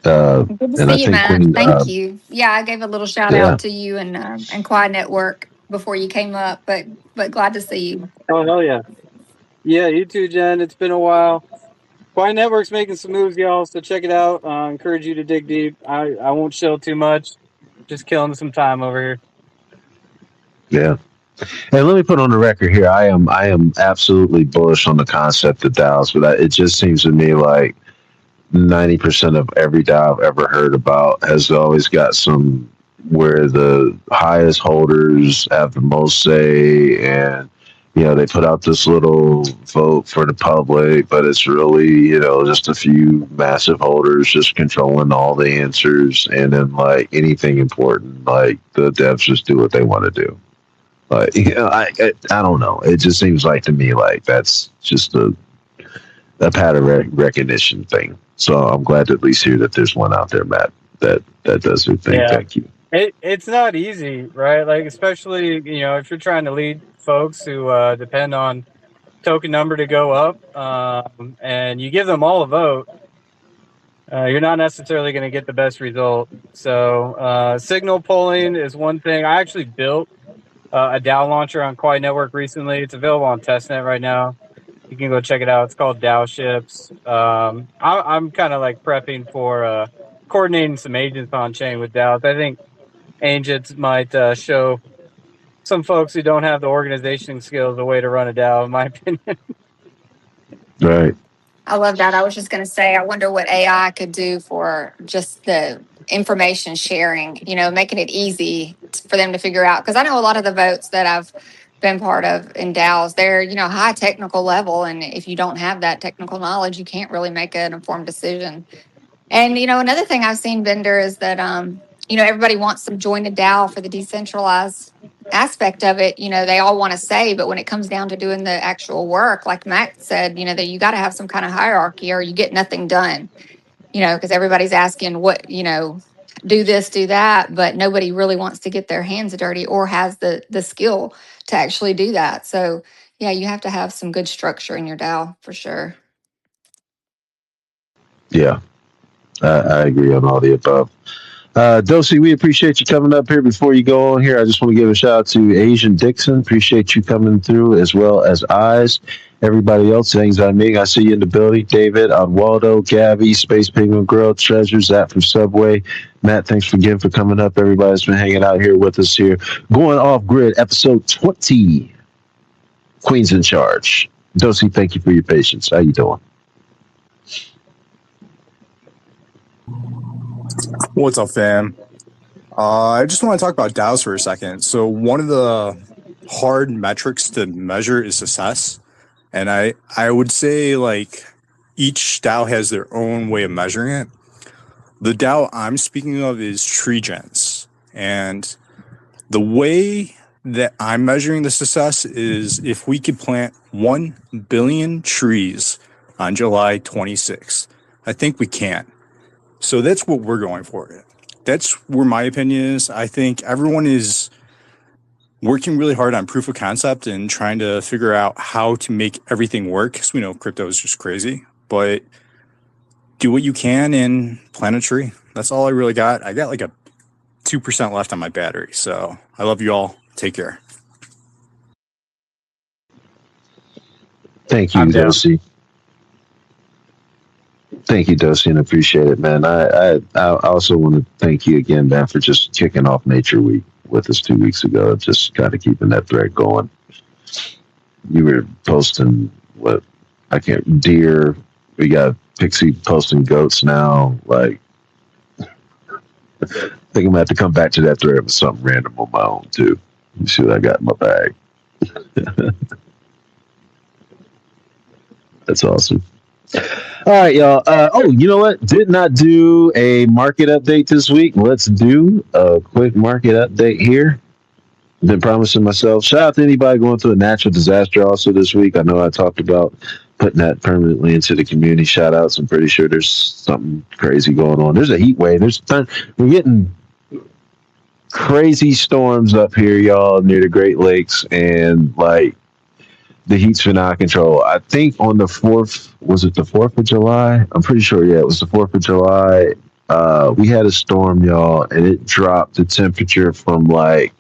Good to And I see you, think Matt. when, Thank you. Yeah, I gave a little shout yeah, out to you and Quad Network before you came up, but glad to see you. Oh, hell yeah. Yeah, you too, Jen. It's been a while. Quiet Network's making some moves, y'all, so check it out. Encourage you to dig deep. I won't chill too much. Just killing some time over here. yeah. And let me put on the record here. I am absolutely bullish on the concept of DAOs, but it just seems to me like 90% of every DAO I've ever heard about has always got some where the highest holders have the most say, and they put out this little vote for the public, but it's really just a few massive holders just controlling all the answers, and then like anything important, like the devs just do what they want to do. Like, I don't know. It just seems like to me like that's just a pattern recognition thing. So I'm glad to at least hear that there's one out there, Matt, that does their thing. Yeah. Thank you. It's not easy, right? Like, especially, if you're trying to lead folks who depend on token number to go up, and you give them all a vote, you're not necessarily going to get the best result. So signal polling is one thing. I actually built a DAO launcher on Quiet Network recently. It's available on testnet right now. You can go check it out. It's called DAO Ships. I'm kind of like prepping for coordinating some agents on chain with DAOs. I think agents might show some folks who don't have the organization skills a way to run a DAO, in my opinion. Right. I love that. I was just going to say, I wonder what AI could do for just the information sharing, making it easy for them to figure out. Because I know a lot of the votes that I've been part of in DAOs, they're, high technical level. And if you don't have that technical knowledge, you can't really make an informed decision. And, another thing I've seen, Bender, is that, everybody wants to join a DAO for the decentralized aspect of it. They all want to say, but when it comes down to doing the actual work, like Matt said, that you got to have some kind of hierarchy or you get nothing done, because everybody's asking do this, do that, but nobody really wants to get their hands dirty or has the skill to actually do that. So, yeah, you have to have some good structure in your DAO for sure. Yeah. I agree on all the above. Dosey, we appreciate you coming up here. Before you go on here, I just want to give a shout out to Asian Dixon. Appreciate you coming through, as well as Eyes. Everybody else, things I mean. I see you in the building. David, Waldo, Gabby, Space Penguin Girl, Treasure, Zap from Subway. Matt, thanks again for coming up. Everybody's been hanging out here with us here. Going Off Grid, episode 20. Queens in Charge. Dosey, thank you for your patience. How you doing? What's up, fam? I just want to talk about DAOs for a second. So one of the hard metrics to measure is success. And I would say like each DAO has their own way of measuring it. The DAO I'm speaking of is TreeGens. And the way that I'm measuring the success is if we could plant 1 billion trees on July 26th. I think we can. So that's what we're going for. That's where my opinion is. I think everyone is working really hard on proof of concept and trying to figure out how to make everything work, because we know crypto is just crazy. But do what you can and plant a tree. That's all I really got. I got like a 2% left on my battery. So I love you all. Take care. Thank you, I'm down. Dosey. Thank you, Dosey, and appreciate it, man. I also want to thank you again, man, for just kicking off Nature Week with us 2 weeks ago. Just kind of keeping that thread going. You were posting deer. We got Pixie posting goats now. Like, I think I'm gonna have to come back to that thread with something random on my own too. You see what I got in my bag. That's awesome. All right, y'all. You know what? Did not do a market update this week. Let's do a quick market update here. Been promising myself. Shout out to anybody going through a natural disaster also this week. I know I talked about putting that permanently into the community shout outs. I'm pretty sure there's something crazy going on. There's a heat wave. We're getting crazy storms up here, y'all, near the Great Lakes, and like the heat's been out of control. I think on the 4th, was it the 4th of July? I'm pretty sure, yeah, it was the 4th of July. We had a storm, y'all, and it dropped the temperature from like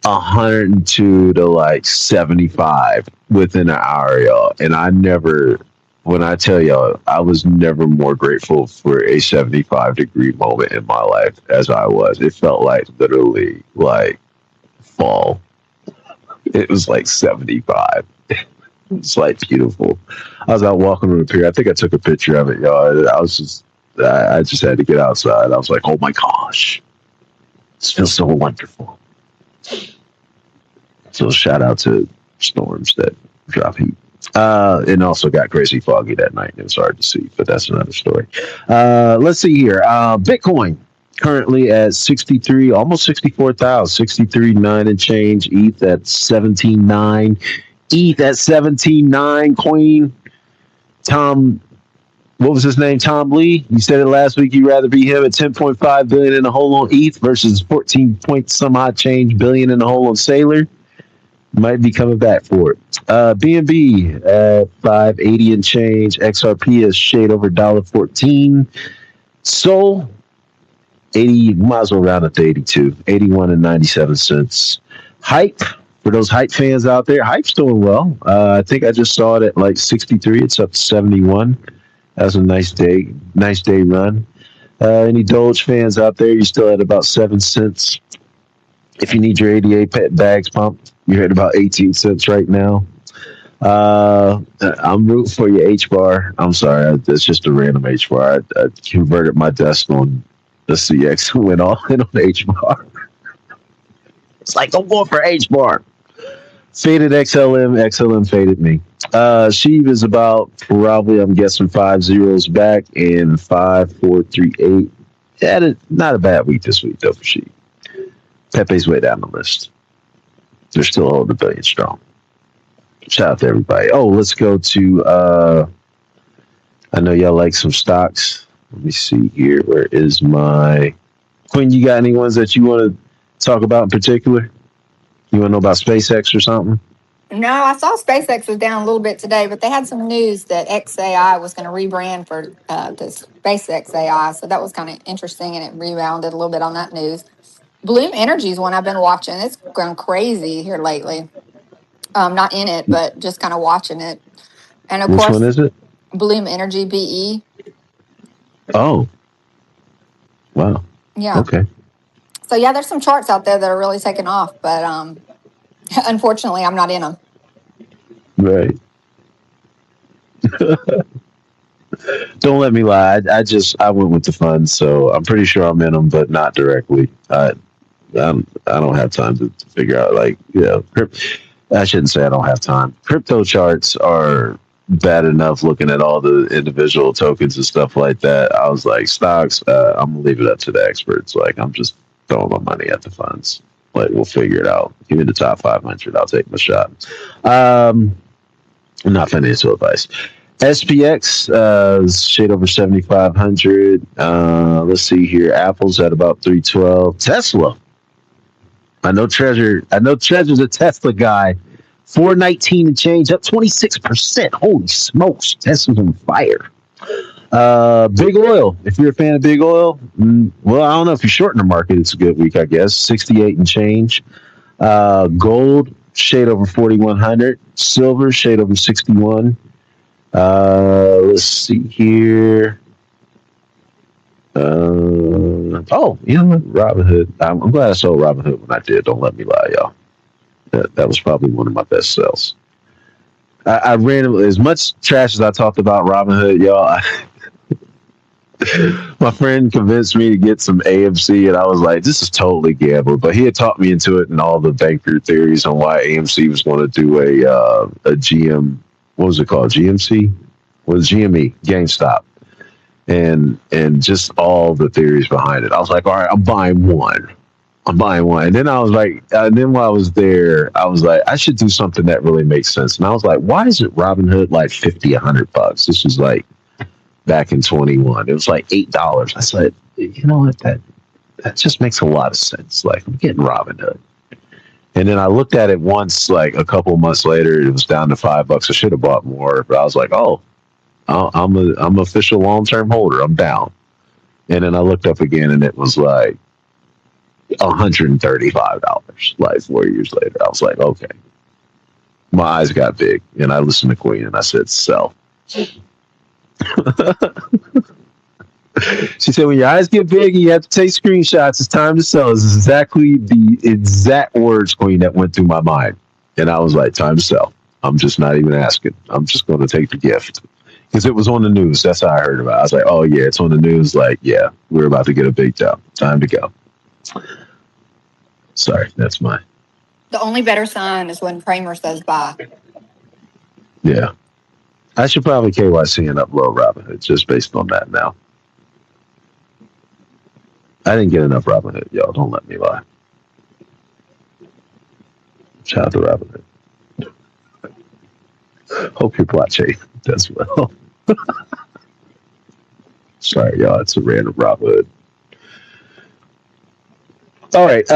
102 to like 75 within an hour, y'all. And when I tell y'all, I was never more grateful for a 75-degree moment in my life as I was. It felt like literally like fall. It was like 75. It's like beautiful. I was out walking on the pier. I think I took a picture of it, y'all. I just had to get outside. I was like, oh my gosh, this feels so wonderful. So shout out to storms that drop heat. And also got crazy foggy that night. It was hard to see, but that's another story. Let's see here. Bitcoin currently at 63, almost 64,000, 63.9 and change. ETH at 17.9. ETH at 17.9. Queen Tom, what was his name? Tom Lee. You said it last week. You'd rather be him at 10.5 billion in the hole on ETH versus 14 point some odd change billion in the hole on Sailor. Might be coming back for it. BNB at 580 and change. XRP is shade over $1.14. Sol 80, might as well round up to 82, 81 and 97 cents. Hype, for those Hype fans out there, Hype's doing well. I think I just saw it at like 63. It's up to 71. That was a nice day run. Any Doge fans out there, you're still at about 7 cents. If you need your ADA pet bags pumped, you're at about 18 cents right now. I'm rooting for your H-bar. I'm sorry, it's just a random H-bar. I converted my desk on the CX and went all in on H-bar. It's like, I'm going for H-bar. Faded XLM faded me. Sheev is about probably, I'm guessing, 5 zeros back and 5438. Yeah, not a bad week this week though for Sheev. Pepe's way down the list. They're still holding a billion strong. Shout out to everybody. Oh, let's go to I know y'all like some stocks. Let me see here. Where is my Quinn? You got any ones that you want to talk about in particular? You want to know about SpaceX or something? No, I saw SpaceX was down a little bit today, but they had some news that XAI was going to rebrand for to SpaceX AI. So that was kind of interesting, and it rebounded a little bit on that news. Bloom Energy is one I've been watching. It's gone crazy here lately. Not in it, but just kind of watching it. And of Which one course, is it? Bloom Energy BE. Oh, wow. Yeah. Okay. So yeah, there's some charts out there that are really taking off, but unfortunately, I'm not in them. Right. Don't let me lie. I went with the funds, so I'm pretty sure I'm in them, but not directly. I don't have time to figure out, like, I shouldn't say I don't have time. Crypto charts are bad enough looking at all the individual tokens and stuff like that. I was like, stocks, I'm gonna leave it up to the experts. Like, I'm just throwing my money at the funds. Like, we'll figure it out. Give me the top 500. I'll take my shot. Not financial advice. SPX shade over 7,500. Let's see here. Apple's at about 312. Tesla. I know Treasure's a Tesla guy. 419 and change, up 26%. Holy smokes, Tesla's on fire. Big oil. If you're a fan of big oil, well, I don't know if you're short in the market. It's a good week, I guess. 68 and change. Gold shade over 4,100. Silver shade over 61. Let's see here. You know what? Robinhood. I'm glad I sold Robinhood when I did. Don't let me lie, y'all. That was probably one of my best sales. I randomly, as much trash as I talked about Robinhood, y'all. My friend convinced me to get some AMC, and I was like, "This is totally gambling." But he had talked me into it and all the banker theories on why AMC was going to do a GM. What was it called? GMC? Was GME? GameStop. And just all the theories behind it. I was like, all right, I'm buying one. And then I was like, while I was there, I was like, I should do something that really makes sense. And I was like, why is it Robinhood like $50, $100? This was like back in 21. It was like $8. I said, you know what? That just makes a lot of sense. Like, I'm getting Robinhood. And then I looked at it once, like a couple months later, it was down to $5. I should have bought more, but I was like, oh, I'm an official long-term holder. I'm down. And then I looked up again, and it was like $135. Like 4 years later, I was like, okay. My eyes got big, and I listened to Queen, and I said, sell. She said, when your eyes get big and you have to take screenshots, it's time to sell. This is exactly the exact words, Queen, that went through my mind. And I was like, time to sell. I'm just not even asking. I'm just going to take the gift. Because it was on the news. That's how I heard about it. I was like, oh, yeah, it's on the news. Like, yeah, we're about to get a big job. Time to go. Sorry, that's mine. The only better sign is when Kramer says bye. Yeah. I should probably KYC and upload Robinhood just based on that now. I didn't get enough Robinhood, y'all. Don't let me lie. Shout out to Robinhood. Hope your blockchain does well. Sorry, y'all. It's a random Robinhood. All right.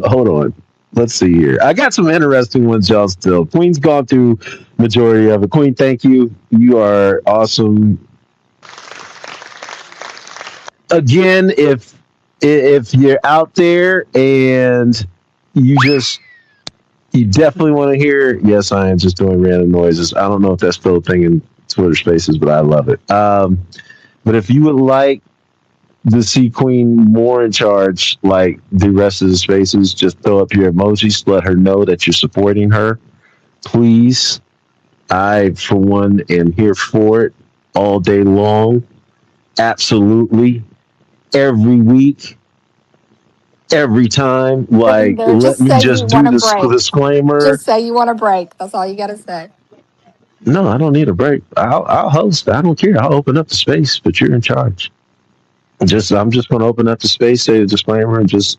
Hold on. Let's see here. I got some interesting ones, y'all, still. Queen's gone through majority of it. Queen, thank you. You are awesome. Again, if you're out there and you definitely want to hear, yes, I am just doing random noises. I don't know if that's still a thing in Twitter Spaces, but I love it. But if you would like to see Queen more in charge, like the rest of the Spaces, just throw up your emojis, let her know that you're supporting her. Please. I, for one, am here for it all day long. Absolutely. Every week. Every time. Like, let me just do this disclaimer. Just say you want a break. That's all you got to say. No, I don't need a break. I'll host. I don't care. I'll open up the space, but you're in charge. I'm just going to open up the space, say the disclaimer, and just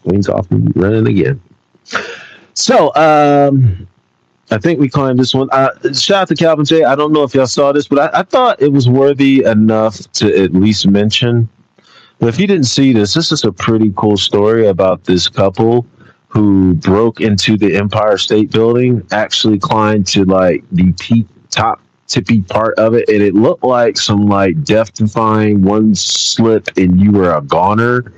Queen's off and running again. So, I think we climbed this one. Shout out to Calvin J. I don't know if y'all saw this, but I thought it was worthy enough to at least mention. But if you didn't see this is a pretty cool story about this couple who broke into the Empire State Building actually climbed to like the peak top tippy part of it, and it looked like some like death defying one slip and you were a goner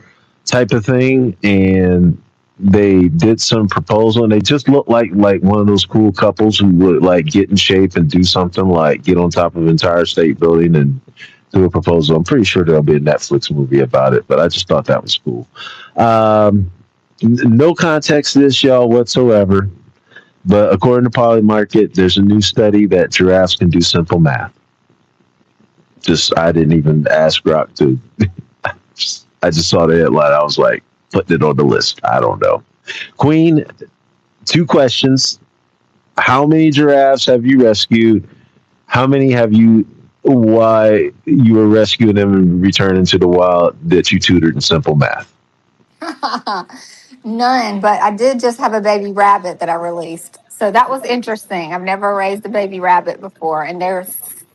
type of thing. And they did some proposal, and they just looked like one of those cool couples who would like get in shape and do something like get on top of an entire state building and do a proposal. I'm pretty sure there'll be a Netflix movie about it, but I just thought that was cool. No context to this, y'all, whatsoever. But according to Polymarket, there's a new study that giraffes can do simple math. I didn't even ask Rock to. I just saw the headline. I was like, putting it on the list. I don't know. Queen, 2 questions. How many giraffes have you rescued? How many have you, why you were rescuing them and returning to the wild that you tutored in simple math? None, but I did just have a baby rabbit that I released. So that was interesting. I've never raised a baby rabbit before, and they're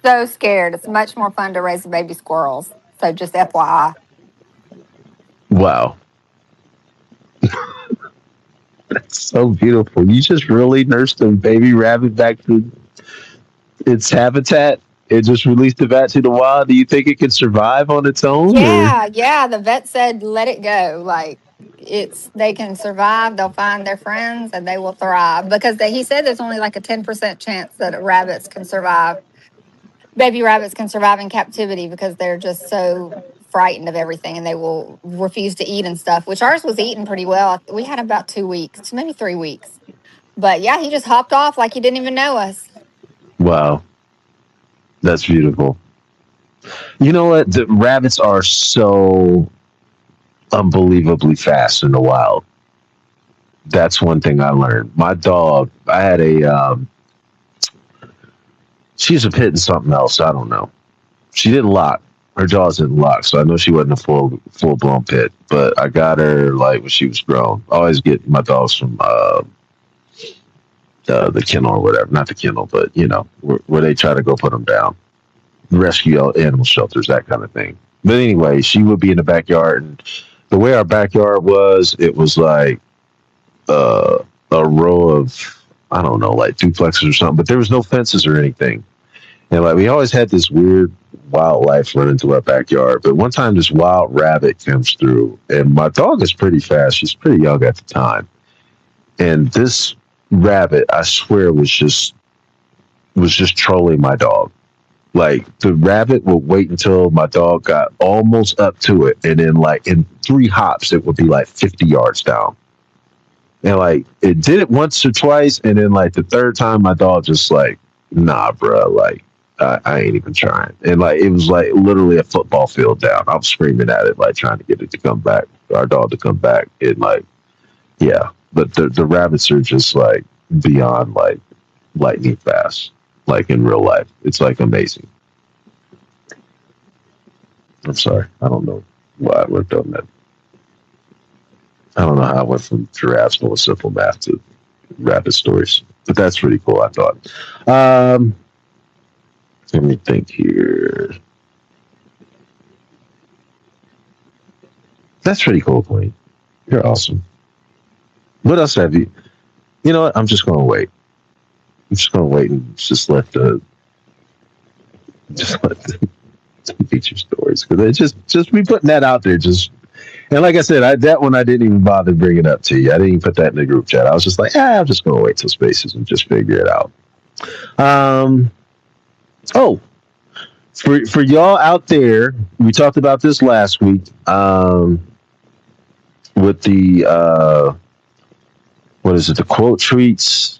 so scared. It's much more fun to raise baby squirrels. So just FYI. Wow. That's so beautiful. You just really nursed a baby rabbit back to its habitat and just released it back to the wild. Do you think it can survive on its own? Yeah. The vet said let it go. Like they can survive. They'll find their friends and they will thrive because he said there's only like a 10% chance that rabbits can survive. Baby rabbits can survive in captivity because they're just so frightened of everything and they will refuse to eat and stuff, which ours was eating pretty well. We had about 2 weeks, maybe 3 weeks. But yeah, he just hopped off like he didn't even know us. Wow. That's beautiful. You know what? The rabbits are so unbelievably fast in the wild. That's one thing I learned. My dog, I had she's a pit and something else. I don't know. She didn't lock. Her jaws didn't lock, so I know she wasn't a full blown pit. But I got her like when she was grown. I always get my dogs from the kennel or whatever. Not the kennel, but you know where they try to go put them down, rescue animal shelters, that kind of thing. But anyway, she would be in the backyard, and the way our backyard was, it was like a row of, I don't know, like duplexes or something. But there was no fences or anything. And like we always had this weird wildlife run into our backyard. But one time this wild rabbit comes through, and my dog is pretty fast. She's pretty young at the time. And this rabbit, I swear, was just trolling my dog. Like the rabbit would wait until my dog got almost up to it, and then like in 3 hops, it would be like 50 yards down. And like it did it once or twice, and then like the 3rd time, my dog just like, nah, bro, like I ain't even trying. And like it was like literally a football field down. I was screaming at it, like trying to get it to come back, our dog to come back. And like, yeah, but the rabbits are just like beyond like lightning fast, like in real life. It's like amazing. I'm sorry, I don't know why I went on that. I don't know how I went from giraffes going simple math to rabbit stories, but that's pretty cool, I thought. Let me think here. That's pretty cool, Queen. You're awesome. What else have you? You know what? I'm just going to wait. I'm just going to wait and just let the feature stories, because they just be putting that out there. And like I said, that one I didn't even bother bringing up to you. I didn't even put that in the group chat. I was just like, I'm just going to wait till Spaces and just figure it out. Oh, for y'all out there, we talked about this last week with the what is it? The quote tweets.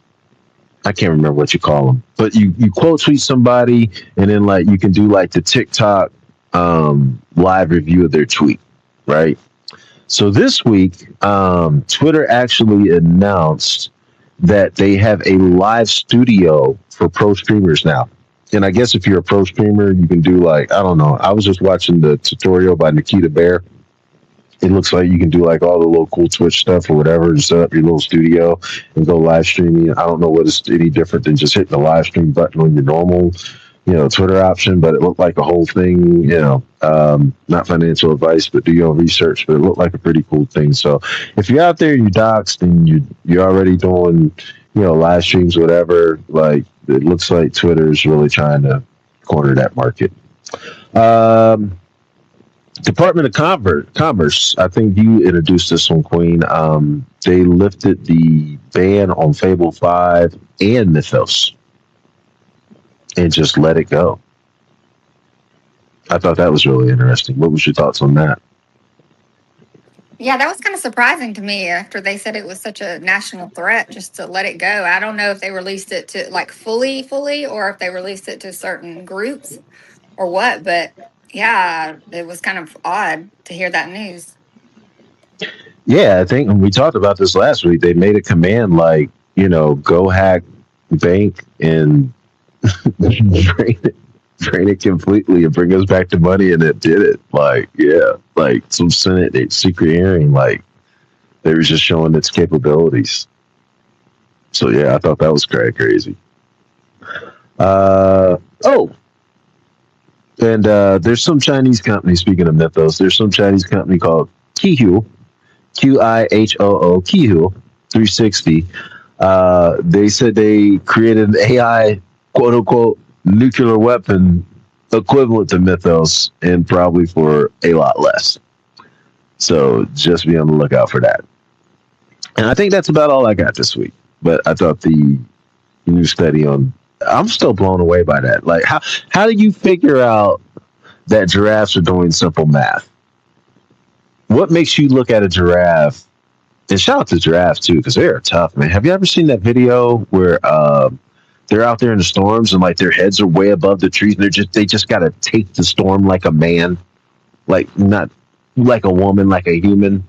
I can't remember what you call them, but you quote tweet somebody, and then like you can do like the TikTok live review of their tweet, right? So this week, Twitter actually announced that they have a live studio for pro streamers now. And I guess if you're a pro streamer, you can do like, I don't know. I was just watching the tutorial by Nikita Bear. It looks like you can do like all the little cool Twitch stuff or whatever, and set up your little studio and go live streaming. I don't know what is any different than just hitting the live stream button on your normal, Twitter option, but it looked like a whole thing, not financial advice, but do your own research, but it looked like a pretty cool thing. So if you're out there, you doxed and you're already doing, live streams, whatever, like it looks like Twitter is really trying to corner that market. Department of Commerce, I think you introduced this one, Queen. They lifted the ban on Fable 5 and Mythos and just let it go. I thought that was really interesting. What was your thoughts on that? Yeah, that was kind of surprising to me after they said it was such a national threat just to let it go. I don't know if they released it to like fully, or if they released it to certain groups or what, but yeah, it was kind of odd to hear that news. Yeah, I think we talked about this last week. They made a command like, go hack bank and drain it completely and bring us back to money, and it did it. Like, yeah, like some Senate secret hearing, like they were just showing its capabilities. So yeah, I thought that was crazy. And there's some Chinese company, speaking of Mythos, there's some Chinese company called Qihoo, Qihoo, Qihoo 360. They said they created an AI, quote unquote, nuclear weapon equivalent to Mythos and probably for a lot less. So just be on the lookout for that. And I think that's about all I got this week. But I thought the new study I'm still blown away by that. Like, how do you figure out that giraffes are doing simple math? What makes you look at a giraffe? And shout out to giraffes too, because they are tough, man. Have you ever seen that video where they're out there in the storms and like their heads are way above the trees and they just gotta take the storm like a man, like not like a woman, like a human.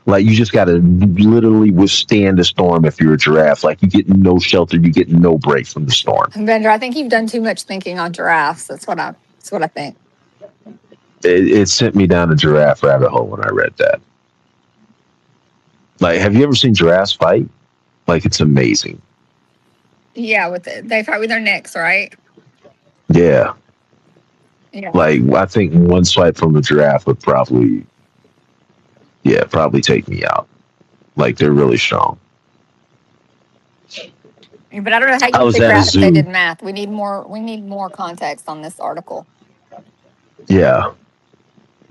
Like you just gotta literally withstand a storm if you're a giraffe. Like you get no shelter, you get no break from the storm. Bender, I think you've done too much thinking on giraffes. That's what I think. It sent me down a giraffe rabbit hole when I read that. Like, have you ever seen giraffes fight? Like, it's amazing. Yeah, they fight with their necks, right? Yeah. Yeah. Like, I think one swipe from a giraffe would probably take me out. Like, they're really strong. But I don't know how you figure out if they did math. We need more context on this article. Yeah.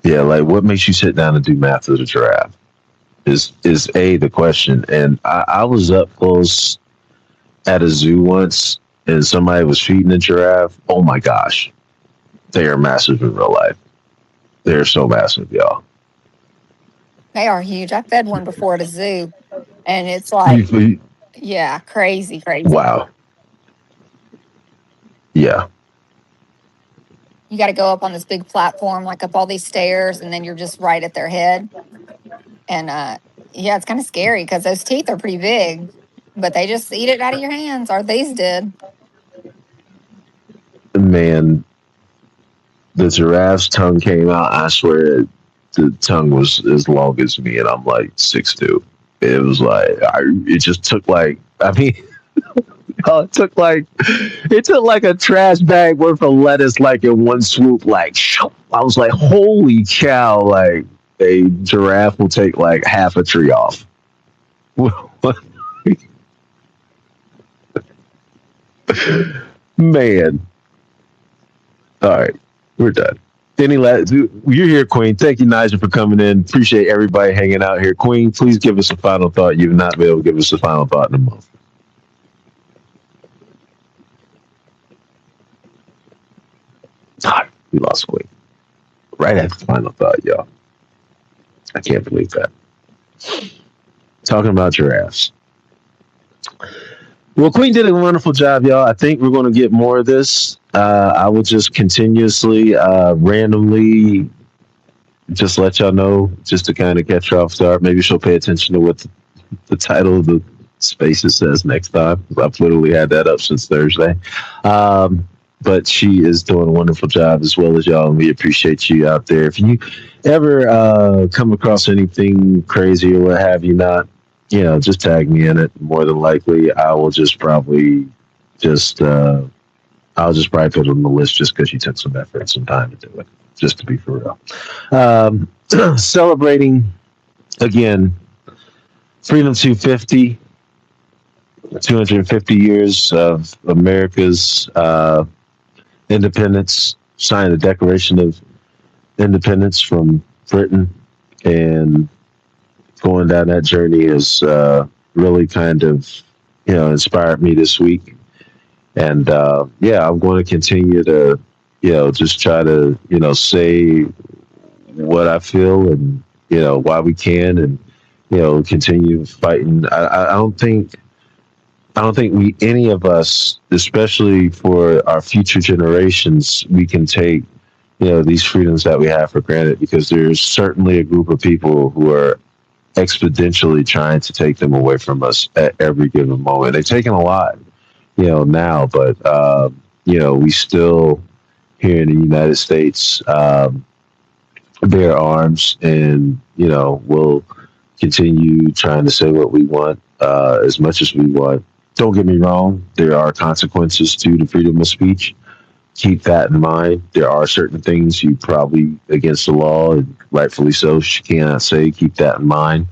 Yeah, like what makes you sit down and do math with a giraffe is the question. And I was up close at a zoo once and somebody was feeding a giraffe. Oh my gosh. They are massive in real life. They're so massive, y'all. They are huge. I fed one before at a zoo and it's like yeah, crazy. Wow. Yeah. You got to go up on this big platform, like up all these stairs, and then you're just right at their head. And yeah, it's kind of scary because those teeth are pretty big, but they just eat it out of your hands, or these did. Man, the giraffe's tongue came out. I swear the tongue was as long as me, and I'm like 6'2". It was like, it just took like, I mean... it took like a trash bag worth of lettuce, like in one swoop. Like I was like, "Holy cow!" Like a giraffe will take like half a tree off. Man. All right, we're done. You're here, Queen. Thank you, Nigel, for coming in. Appreciate everybody hanging out here. Queen, please give us a final thought. You've not been able to give us a final thought in a month. We lost Queen. Right at the final thought, y'all. I can't believe that. Talking about giraffes. Well, Queen did a wonderful job, y'all. I think we're going to get more of this. I will just continuously, randomly, just let y'all know, just to kind of catch her off guard. Maybe she'll pay attention to what the title of the spaces says next time. I've literally had that up since Thursday. But she is doing a wonderful job as well as y'all, and we appreciate you out there. If you ever come across anything crazy or what have you not, just tag me in it. More than likely, I will just probably just I'll just probably put it on the list just because you took some effort and some time to do it, just to be for real. Celebrating again, Freedom 250, 250 years of America's independence, signed the Declaration of Independence from Britain, and going down that journey has really kind of, inspired me this week. And I'm going to continue to, just try to, say what I feel and, why we can, and, continue fighting. I don't think we, any of us, especially for our future generations, we can take, these freedoms that we have for granted, because there's certainly a group of people who are exponentially trying to take them away from us at every given moment. They've taken a lot, now, but, we still here in the United States bear arms, and, we'll continue trying to say what we want as much as we want. Don't get me wrong, there are consequences to the freedom of speech. Keep that in mind. There are certain things you probably against the law, and rightfully so, she cannot say. Keep that in mind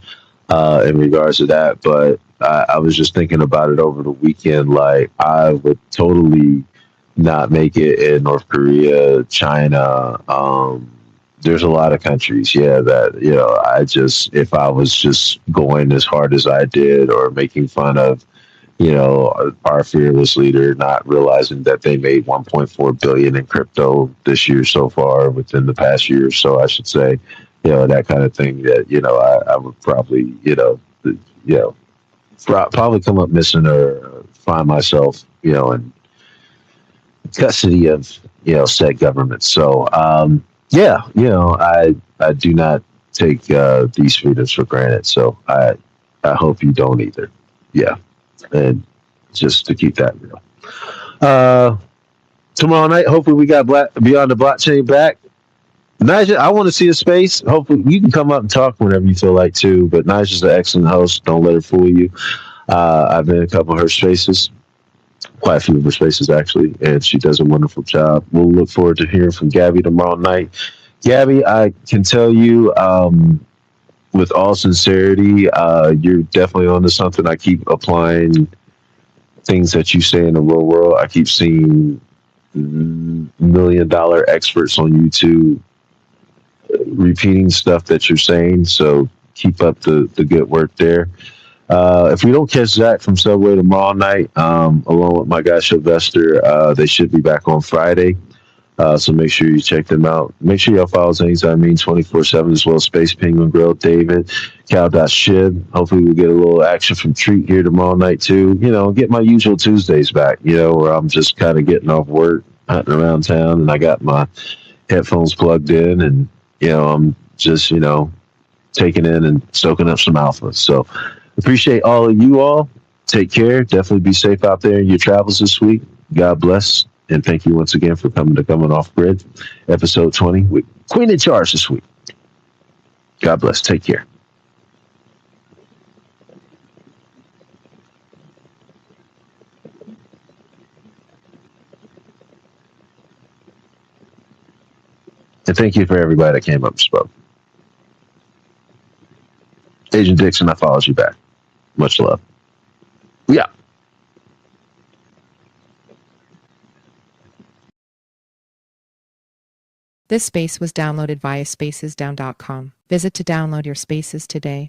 in regards to that. But I was just thinking about it over the weekend. Like, I would totally not make it in North Korea, China. There's a lot of countries, that, if I was just going as hard as I did, or making fun of, our fearless leader, not realizing that they made 1.4 billion in crypto this year so far, within the past year or so, I should say, that kind of thing, that, I would probably, probably come up missing, or find myself, in custody of, said government. So, I do not take these freedoms for granted. So I hope you don't either. Yeah. And just to keep that real. Tomorrow night, hopefully we got Beyond the Blockchain back. Nigel, I want to see a space. Hopefully you can come up and talk whenever you feel like to, but Nigel's an excellent host. Don't let her fool you. I've been in a couple of her spaces, quite a few of her spaces actually, and she does a wonderful job. We'll look forward to hearing from Gabby tomorrow night. Gabby, I can tell you, with all sincerity, you're definitely onto something. I keep applying things that you say in the real world. I keep seeing $1 million experts on YouTube repeating stuff that you're saying. So keep up the good work there. If we don't catch Zach from Subway tomorrow night, along with my guy Sylvester, they should be back on Friday. So make sure you check them out. Make sure y'all follow Zane's 24/7 as well as Space Penguin Grill, David, Cal.Shib. Hopefully we'll get a little action from Treat here tomorrow night too. Get my usual Tuesdays back, where I'm just kind of getting off work, hunting around town, and I got my headphones plugged in, and, I'm just, taking in and soaking up some alpha. So appreciate all of you all. Take care. Definitely be safe out there in your travels this week. God bless. And thank you once again for coming off grid, episode 20 with Queen in Charge this week. God bless. Take care. And thank you for everybody that came up and spoke. Agent Dixon, I followed you back. Much love. Yeah. This space was downloaded via spacesdown.com. Visit to download your spaces today.